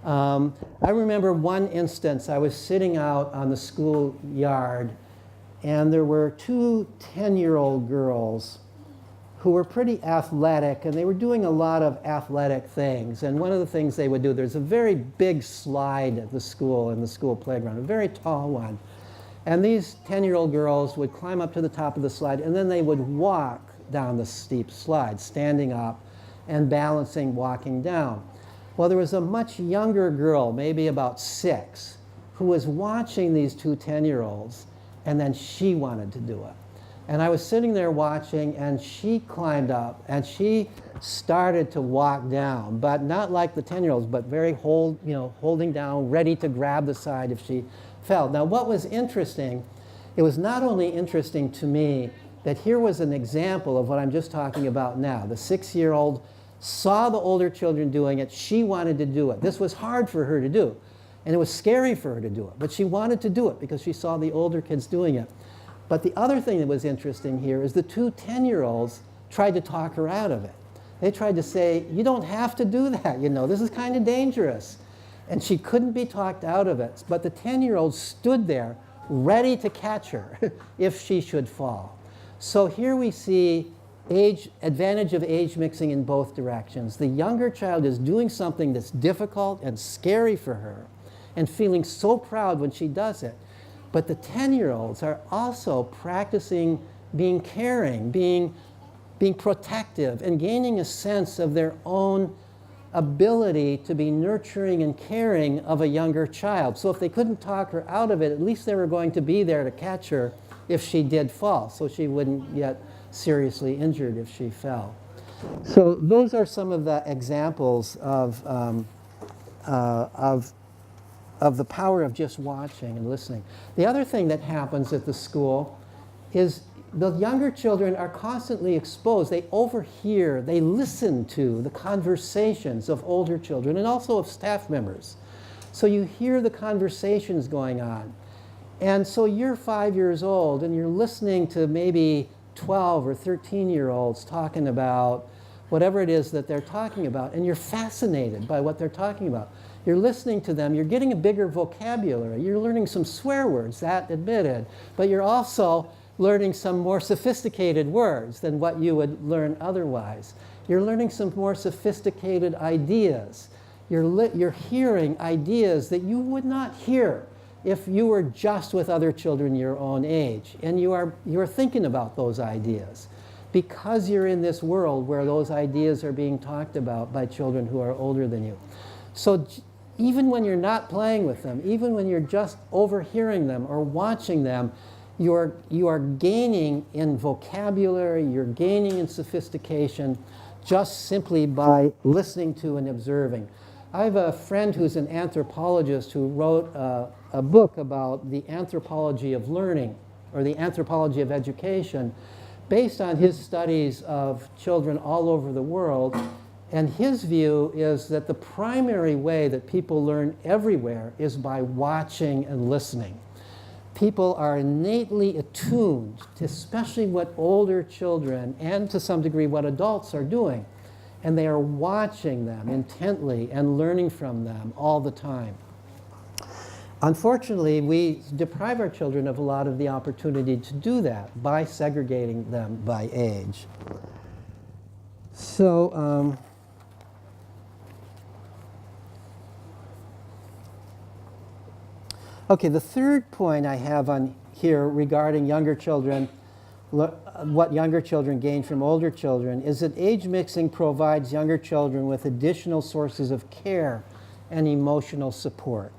I remember one instance. I was sitting out on the schoolyard, and there were two 10-year-old girls who were pretty athletic, and they were doing a lot of athletic things. And one of the things they would do, there's a very big slide at the school, in the school playground, a very tall one. And these 10-year-old girls would climb up to the top of the slide, and then they would walk down the steep slide, standing up and balancing, walking down. Well, there was a much younger girl, maybe about 6, who was watching these two 10-year-olds, and then she wanted to do it. And I was sitting there watching, and she climbed up, and she started to walk down, but not like the 10-year-olds, but very holding down, ready to grab the side if she fell. Now, what was interesting, it was not only interesting to me that here was an example of what I'm just talking about now. The 6-year-old saw the older children doing it. She wanted to do it. This was hard for her to do, and it was scary for her to do it, but she wanted to do it because she saw the older kids doing it. But the other thing that was interesting here is the two 10-year-olds tried to talk her out of it. They tried to say, you don't have to do that, this is kind of dangerous. And she couldn't be talked out of it. But the 10-year-old stood there ready to catch her if she should fall. So here we see advantage of age mixing in both directions. The younger child is doing something that's difficult and scary for her and feeling so proud when she does it. But the 10-year-olds are also practicing being caring, being protective, and gaining a sense of their own ability to be nurturing and caring of a younger child. So if they couldn't talk her out of it, at least they were going to be there to catch her if she did fall, so she wouldn't get seriously injured if she fell. So those are some of the examples of the power of just watching and listening. The other thing that happens at the school is the younger children are constantly exposed. They overhear, they listen to the conversations of older children and also of staff members. So you hear the conversations going on. And so you're 5 years old and you're listening to maybe 12 or 13-year-olds talking about whatever it is that they're talking about, and you're fascinated by what they're talking about. You're listening to them, you're getting a bigger vocabulary, you're learning some swear words, that admitted, but you're also learning some more sophisticated words than what you would learn otherwise. You're learning some more sophisticated ideas. You're hearing ideas that you would not hear if you were just with other children your own age. And you're thinking about those ideas because you're in this world where those ideas are being talked about by children who are older than you. So even when you're not playing with them, even when you're just overhearing them or watching them, you are gaining in vocabulary, you're gaining in sophistication just simply by listening to and observing. I have a friend who's an anthropologist who wrote a book about the anthropology of learning, or the anthropology of education, based on his studies of children all over the world. And his view is that the primary way that people learn everywhere is by watching and listening. People are innately attuned to especially what older children, and to some degree what adults are doing. And they are watching them intently and learning from them all the time. Unfortunately, we deprive our children of a lot of the opportunity to do that by segregating them by age. So, okay, the third point I have on here regarding younger children, what younger children gain from older children, is that age mixing provides younger children with additional sources of care and emotional support.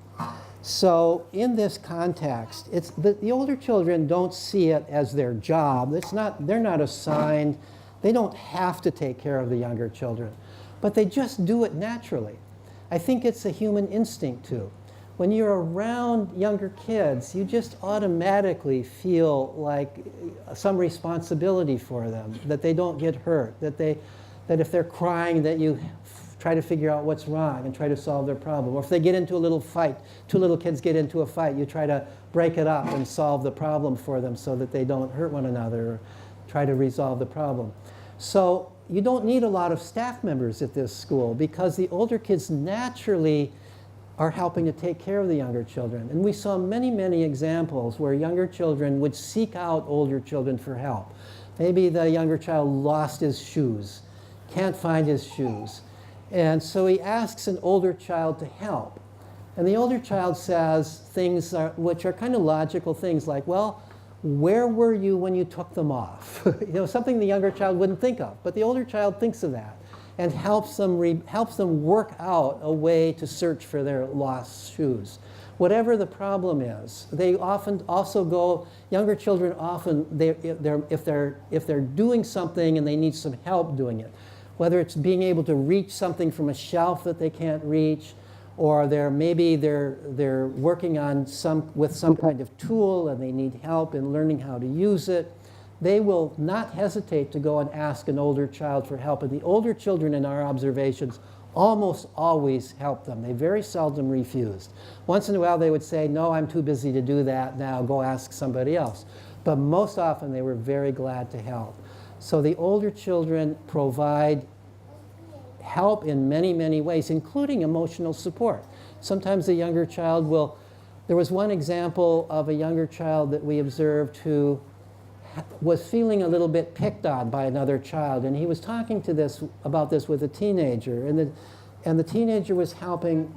So in this context, it's the older children don't see it as their job. They're not assigned. They don't have to take care of the younger children, but they just do it naturally. I think it's a human instinct too. When you're around younger kids, you just automatically feel like some responsibility for them, that they don't get hurt, that if they're crying, that you try to figure out what's wrong and try to solve their problem. Or if they get into a little fight, two little kids get into a fight, you try to break it up and solve the problem for them so that they don't hurt one another, or try to resolve the problem. So you don't need a lot of staff members at this school because the older kids naturally are helping to take care of the younger children. And we saw many, many examples where younger children would seek out older children for help. Maybe the younger child lost his shoes, can't find his shoes. And so he asks an older child to help. And the older child says things which are kind of logical things like, well, where were you when you took them off? Something the younger child wouldn't think of. But the older child thinks of that and helps them work out a way to search for their lost shoes. Whatever the problem is, they often also go, younger children often, if they're doing something and they need some help doing it, whether it's being able to reach something from a shelf that they can't reach, or maybe they're working on with some kind of tool and they need help in learning how to use it, they will not hesitate to go and ask an older child for help. And the older children in our observations almost always help them. They very seldom refused. Once in a while they would say, no, I'm too busy to do that now, go ask somebody else. But most often they were very glad to help. So the older children provide help in many, many ways, including emotional support. Sometimes the younger child will, there was one example of a younger child that we observed who was feeling a little bit picked on by another child, and he was talking about this with a teenager, and the teenager was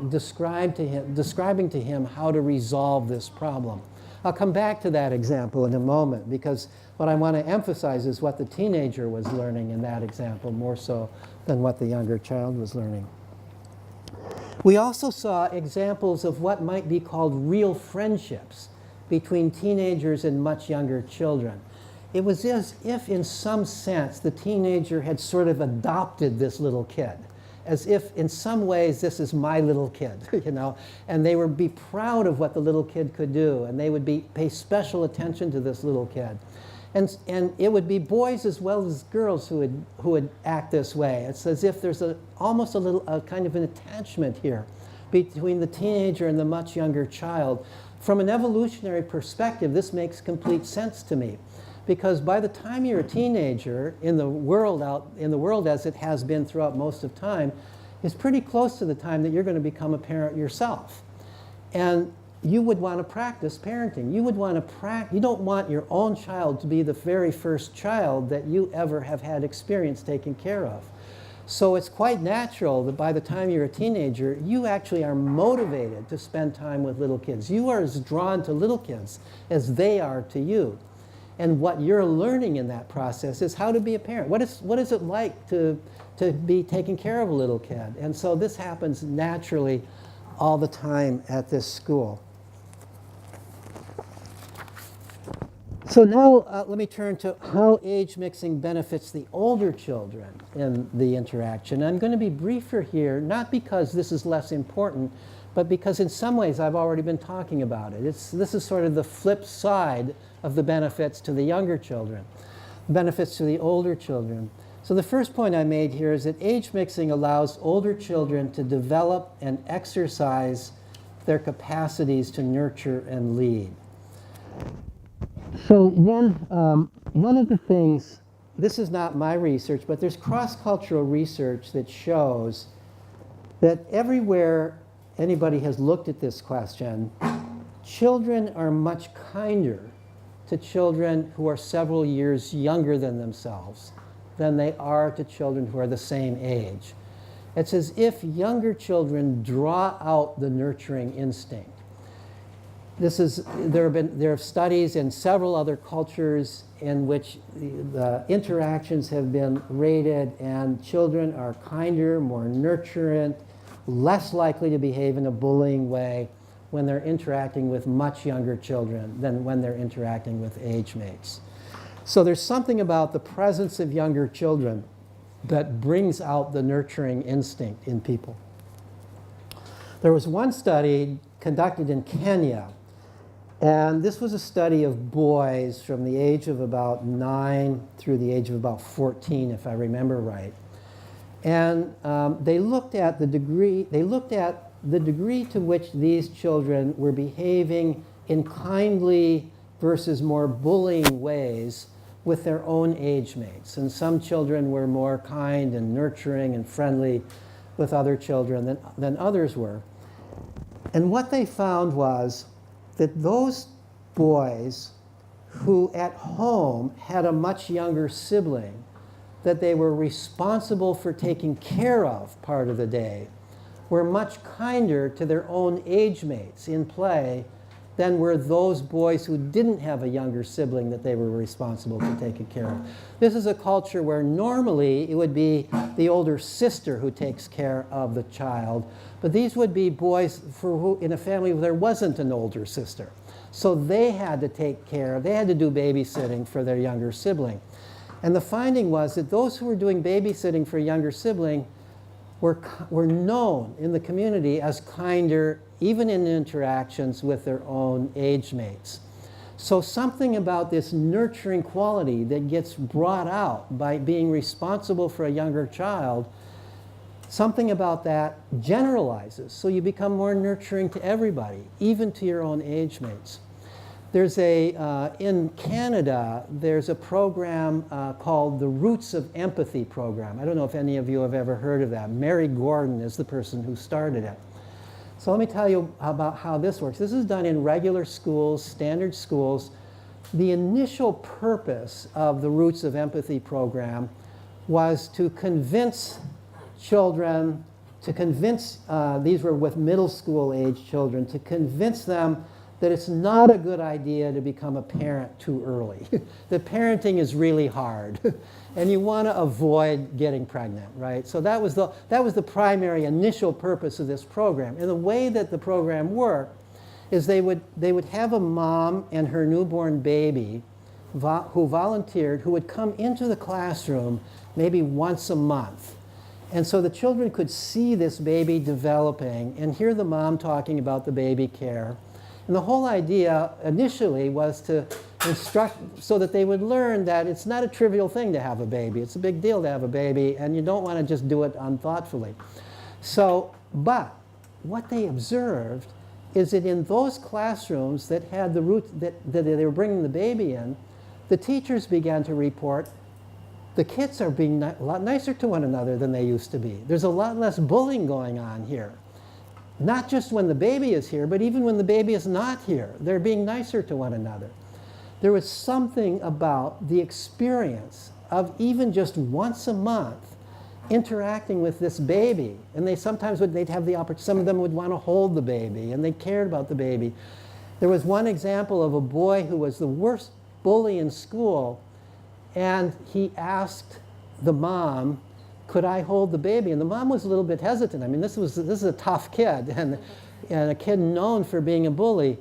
describing to him how to resolve this problem. I'll come back to that example in a moment, because what I want to emphasize is what the teenager was learning in that example more so than what the younger child was learning. We also saw examples of what might be called real friendships between teenagers and much younger children. It was as if, in some sense, the teenager had sort of adopted this little kid, as if, in some ways, this is my little kid, and they would be proud of what the little kid could do, and they would pay special attention to this little kid. And it would be boys as well as girls who would act this way. It's as if there's almost a kind of an attachment here between the teenager and the much younger child. From an evolutionary perspective, this makes complete sense to me. Because by the time you're a teenager, in the world as it has been throughout most of time, is pretty close to the time that you're going to become a parent yourself. And you would want to practice parenting. You would want to you don't want your own child to be the very first child that you ever have had experience taking care of. So it's quite natural that by the time you're a teenager, you actually are motivated to spend time with little kids. You are as drawn to little kids as they are to you. And what you're learning in that process is how to be a parent. What is it like to be taking care of a little kid? And so this happens naturally all the time at this school. So now let me turn to how age mixing benefits the older children in the interaction. I'm going to be briefer here, not because this is less important, but because in some ways I've already been talking about it. This is sort of the flip side of the benefits to the younger children, benefits to the older children. So the first point I made here is that age mixing allows older children to develop and exercise their capacities to nurture and lead. So one of the things, this is not my research, but there's cross-cultural research that shows that everywhere anybody has looked at this question, children are much kinder to children who are several years younger than themselves than they are to children who are the same age. It's as if younger children draw out the nurturing instinct. There are studies in several other cultures in which the interactions have been rated, and children are kinder, more nurturant, less likely to behave in a bullying way when they're interacting with much younger children than when they're interacting with age mates. So there's something about the presence of younger children that brings out the nurturing instinct in people. There was one study conducted in Kenya, and this was a study of boys from the age of about 9 through the age of about 14, if I remember right. And they looked at the degree to which these children were behaving in kindly versus more bullying ways with their own age mates. And some children were more kind and nurturing and friendly with other children than others were. And what they found was that those boys who at home had a much younger sibling that they were responsible for taking care of part of the day were much kinder to their own age mates in play than were those boys who didn't have a younger sibling that they were responsible for taking care of. This is a culture where normally it would be the older sister who takes care of the child, but these would be boys for who, in a family where there wasn't an older sister. So they had to take care, they had to do babysitting for their younger sibling. And the finding was that those who were doing babysitting for a younger sibling were known in the community as kinder, even in interactions with their own age mates. So something about this nurturing quality that gets brought out by being responsible for a younger child, something about that generalizes. So you become more nurturing to everybody, even to your own age mates. There's in Canada, there's a program called the Roots of Empathy program. I don't know if any of you have ever heard of that. Mary Gordon is the person who started it. So let me tell you about how this works. This is done in regular schools, standard schools. The initial purpose of the Roots of Empathy program was to convince children, these were with middle school age children, to convince them that it's not a good idea to become a parent too early. That parenting is really hard, and you want to avoid getting pregnant, right? So that was the primary initial purpose of this program. And the way that the program worked is they would have a mom and her newborn baby who volunteered, who would come into the classroom maybe once a month. And so the children could see this baby developing and hear the mom talking about the baby care. And the whole idea initially was to instruct so that they would learn that it's not a trivial thing to have a baby. It's a big deal to have a baby, and you don't want to just do it unthoughtfully. But what they observed is that in those classrooms that had the root that they were bringing the baby in, the teachers began to report the kids are being a lot nicer to one another than they used to be. There's a lot less bullying going on here. not just when the baby is here, but even when the baby is not here. They're being nicer to one another. There was something about the experience of even just once a month interacting with this baby. And they sometimes they'd have the opportunity, some of them would want to hold the baby, and they cared about the baby. There was one example of a boy who was the worst bully in school, and he asked the mom, could I hold the baby? And the mom was a little bit hesitant. I mean, this is a tough kid, and a kid known for being a bully.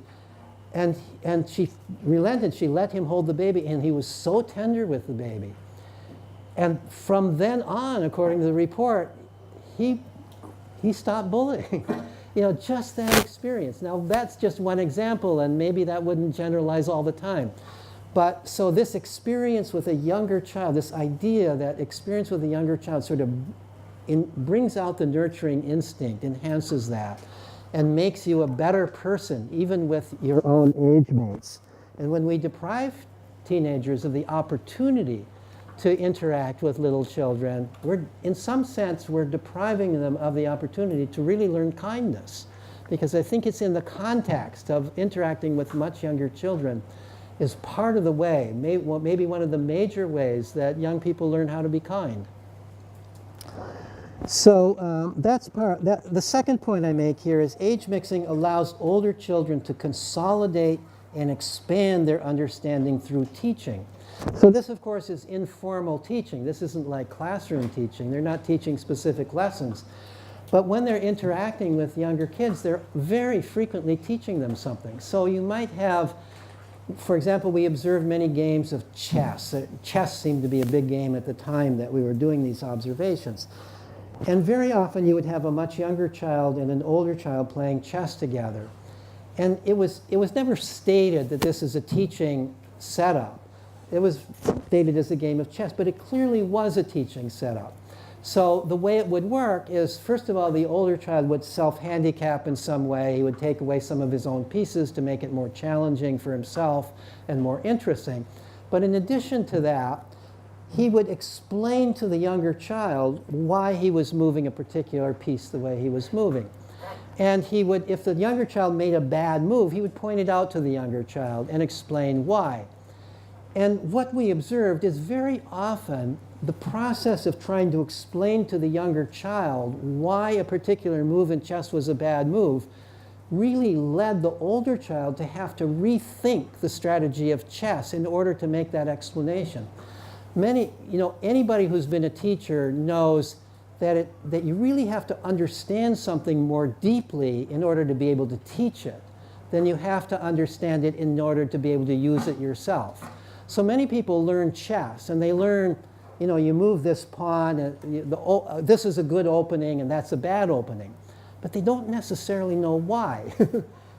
And she relented. She let him hold the baby, and he was so tender with the baby. And from then on, according to the report, he stopped bullying. Just that experience. Now, that's just one example, and maybe that wouldn't generalize all the time. But so this experience with a younger child, this idea that experience with a younger child sort of brings out the nurturing instinct, enhances that, and makes you a better person, even with your own age mates. And when we deprive teenagers of the opportunity to interact with little children, in some sense, we're depriving them of the opportunity to really learn kindness. Because I think it's in the context of interacting with much younger children is part of the way, maybe one of the major ways that young people learn how to be kind. So that's the second point I make here is age mixing allows older children to consolidate and expand their understanding through teaching. So this, of course, is informal teaching. This isn't like classroom teaching. They're not teaching specific lessons. But when they're interacting with younger kids, they're very frequently teaching them something. So you might have, for example, we observed many games of chess. Chess seemed to be a big game at the time that we were doing these observations. And very often you would have a much younger child and an older child playing chess together. And it was never stated that this is a teaching setup. It was stated as a game of chess, but it clearly was a teaching setup. So the way it would work is, first of all, the older child would self-handicap in some way. He would take away some of his own pieces to make it more challenging for himself and more interesting. But in addition to that, he would explain to the younger child why he was moving a particular piece the way he was moving. And he would, if the younger child made a bad move, he would point it out to the younger child and explain why. And what we observed is very often the process of trying to explain to the younger child why a particular move in chess was a bad move really led the older child to have to rethink the strategy of chess in order to make that explanation. Anybody who's been a teacher knows that you really have to understand something more deeply in order to be able to teach it than you have to understand it in order to be able to use it yourself. So many people learn chess, and they learn, you move this pawn, this is a good opening and that's a bad opening. But they don't necessarily know why.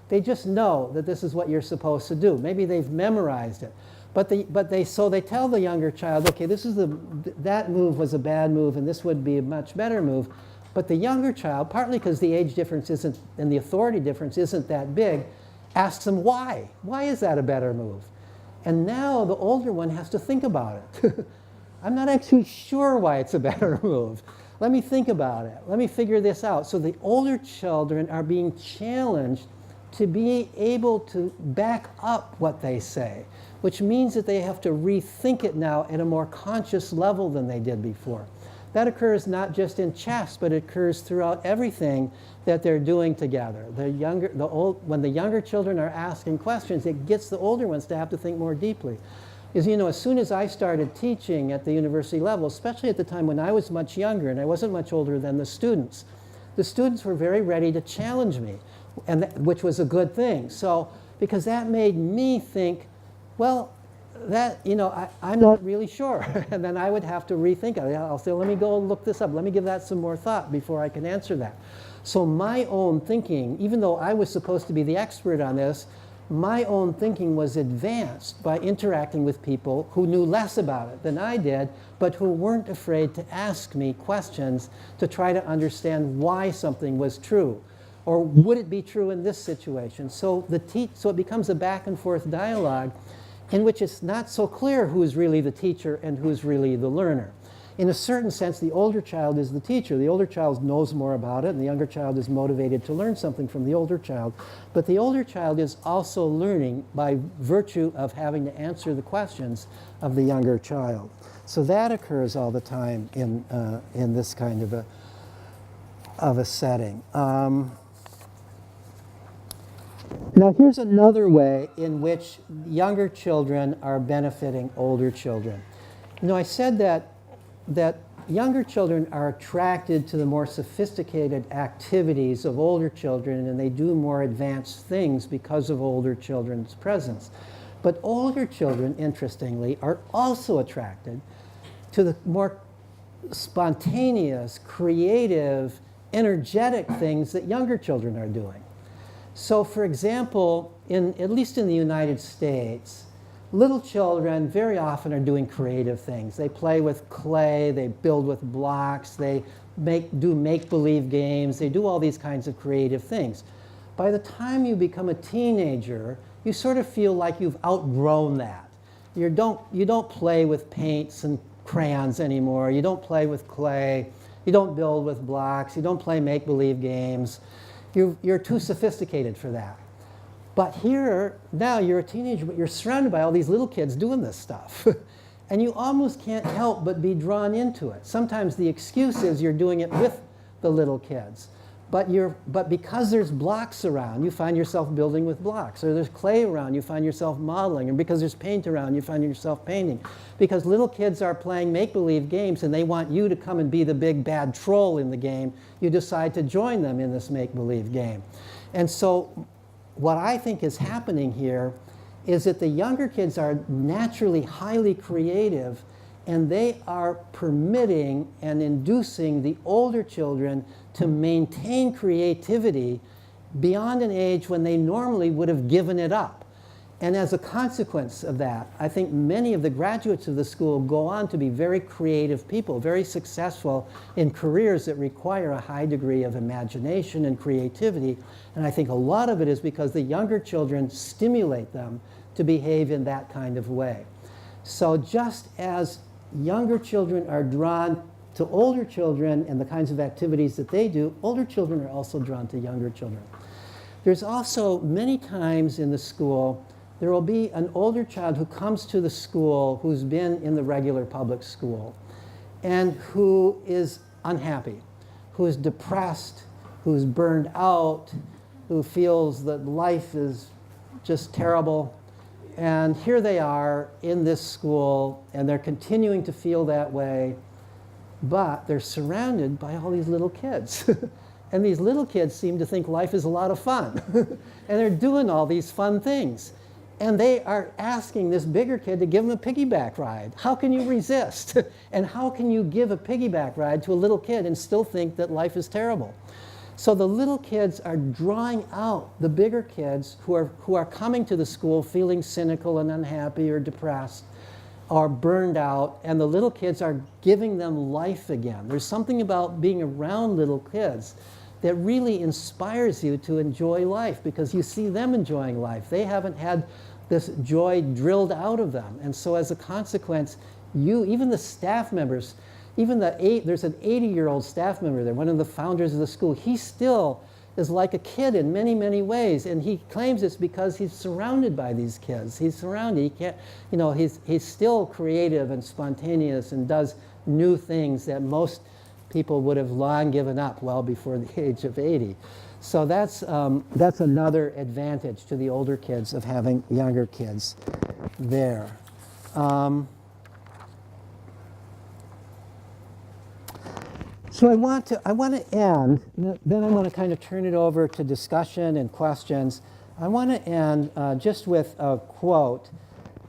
They just know that this is what you're supposed to do. Maybe they've memorized it. So they tell the younger child, okay, that move was a bad move and this would be a much better move. But the younger child, partly because the age difference isn't, and the authority difference isn't that big, asks them why. Why is that a better move? And now the older one has to think about it. I'm not actually sure why it's a better move. Let me think about it. Let me figure this out. So the older children are being challenged to be able to back up what they say, which means that they have to rethink it now at a more conscious level than they did before. That occurs not just in chess, but it occurs throughout everything that they're doing together. When the younger children are asking questions, it gets the older ones to have to think more deeply. As soon as I started teaching at the university level, especially at the time when I was much younger and I wasn't much older than the students were very ready to challenge me, which was a good thing. So, because that made me think, well, I'm not really sure. And then I would have to rethink it. I'll say, let me go look this up. Let me give that some more thought before I can answer that. So my own thinking, even though I was supposed to be the expert on this, my own thinking was advanced by interacting with people who knew less about it than I did, but who weren't afraid to ask me questions to try to understand why something was true. Or would it be true in this situation? So it becomes a back and forth dialogue in which it's not so clear who's really the teacher and who's really the learner. in a certain sense, the older child is the teacher. The older child knows more about it, and the younger child is motivated to learn something from the older child. But the older child is also learning by virtue of having to answer the questions of the younger child. So that occurs all the time in this kind of a setting. Now here's another way in which younger children are benefiting older children. You know, I said that younger children are attracted to the more sophisticated activities of older children, and they do more advanced things because of older children's presence. But older children, interestingly, are also attracted to the more spontaneous, creative, energetic things that younger children are doing. So, for example, at least in the United States, little children very often are doing creative things. They play with clay, they build with blocks, they do make-believe games, they do all these kinds of creative things. By the time you become a teenager, you sort of feel like you've outgrown that. You don't play with paints and crayons anymore, you don't play with clay, you don't build with blocks, you don't play make-believe games. You're too sophisticated for that. But here, now you're a teenager, but you're surrounded by all these little kids doing this stuff. And you almost can't help but be drawn into it. Sometimes the excuse is you're doing it with the little kids. But because there's blocks around, you find yourself building with blocks. Or there's clay around, you find yourself modeling. Or because there's paint around, you find yourself painting. Because little kids are playing make-believe games and they want you to come and be the big bad troll in the game, you decide to join them in this make-believe game. And so what I think is happening here is that the younger kids are naturally highly creative, and they are permitting and inducing the older children to maintain creativity beyond an age when they normally would have given it up. And as a consequence of that, I think many of the graduates of the school go on to be very creative people, very successful in careers that require a high degree of imagination and creativity. And I think a lot of it is because the younger children stimulate them to behave in that kind of way. So just as younger children are drawn to older children and the kinds of activities that they do, older children are also drawn to younger children. There's also many times in the school, there will be an older child who comes to the school who's been in the regular public school and who is unhappy, who is depressed, who's burned out, who feels that life is just terrible. And here they are in this school, and they're continuing to feel that way, but they're surrounded by all these little kids. And these little kids seem to think life is a lot of fun. And they're doing all these fun things. And they are asking this bigger kid to give them a piggyback ride. How can you resist? And how can you give a piggyback ride to a little kid and still think that life is terrible? So the little kids are drawing out the bigger kids who are coming to the school feeling cynical and unhappy or depressed or burned out, and the little kids are giving them life again. There's something about being around little kids that really inspires you to enjoy life because you see them enjoying life. They haven't had this joy drilled out of them. And so as a consequence, even the staff members, there's an 80-year-old staff member there, one of the founders of the school. He still is like a kid in many, many ways, and he claims it's because he's surrounded by these kids. He's surrounded. He can't, he's still creative and spontaneous and does new things that most people would have long given up well before the age of 80. So that's another advantage to the older kids of having younger kids there. So I want to end, then I want to kind of turn it over to discussion and questions. I want to end just with a quote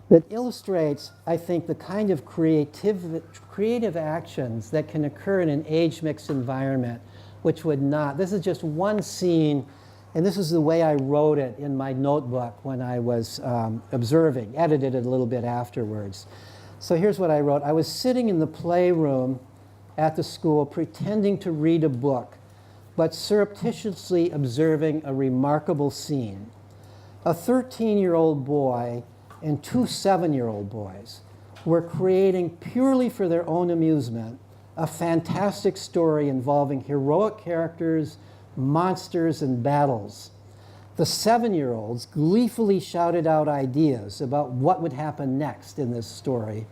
that illustrates, I think, the kind of creative actions that can occur in an age-mixed environment, which would not. This is just one scene, and this is the way I wrote it in my notebook when I was observing, edited it a little bit afterwards. So here's what I wrote. I was sitting in the playroom at the school pretending to read a book, but surreptitiously observing a remarkable scene. A 13-year-old boy and two 7-year-old boys were creating purely for their own amusement a fantastic story involving heroic characters, monsters, and battles. The 7-year-olds gleefully shouted out ideas about what would happen next in this story,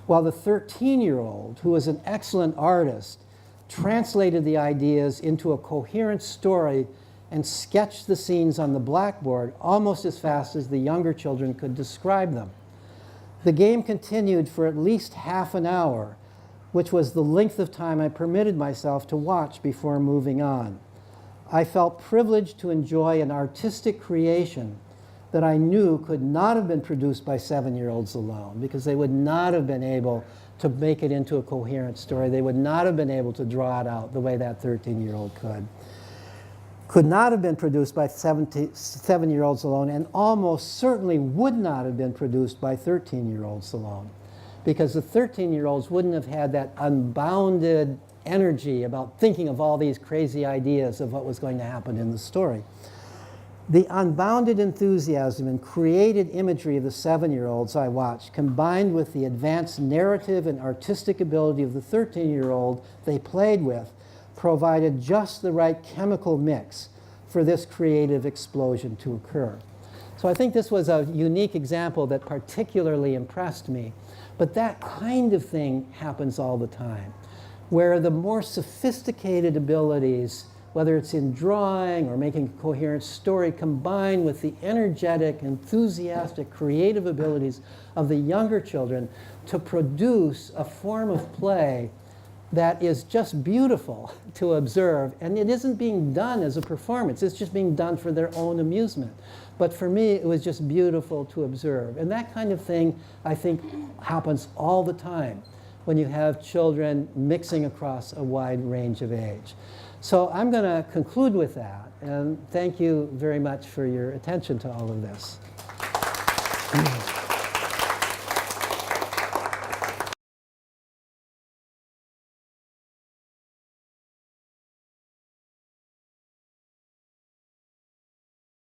while the 13-year-old, who was an excellent artist, translated the ideas into a coherent story and sketched the scenes on the blackboard almost as fast as the younger children could describe them. The game continued for at least half an hour, which was the length of time I permitted myself to watch before moving on. I felt privileged to enjoy an artistic creation that I knew could not have been produced by 7-year-olds alone, because they would not have been able to make it into a coherent story. They would not have been able to draw it out the way that 13-year-old could. Could not have been produced by 7-year-olds alone, and almost certainly would not have been produced by 13-year-olds alone, because the 13-year-olds wouldn't have had that unbounded energy about thinking of all these crazy ideas of what was going to happen in the story. The unbounded enthusiasm and created imagery of the 7-year-olds I watched, combined with the advanced narrative and artistic ability of the 13-year-old they played with, provided just the right chemical mix for this creative explosion to occur. So I think this was a unique example that particularly impressed me. But that kind of thing happens all the time, where the more sophisticated abilities, whether it's in drawing or making a coherent story, combined with the energetic, enthusiastic, creative abilities of the younger children to produce a form of play that is just beautiful to observe. And it isn't being done as a performance. It's just being done for their own amusement. But for me, it was just beautiful to observe. And that kind of thing, I think, happens all the time when you have children mixing across a wide range of age. So I'm going to conclude with that. And thank you very much for your attention to all of this.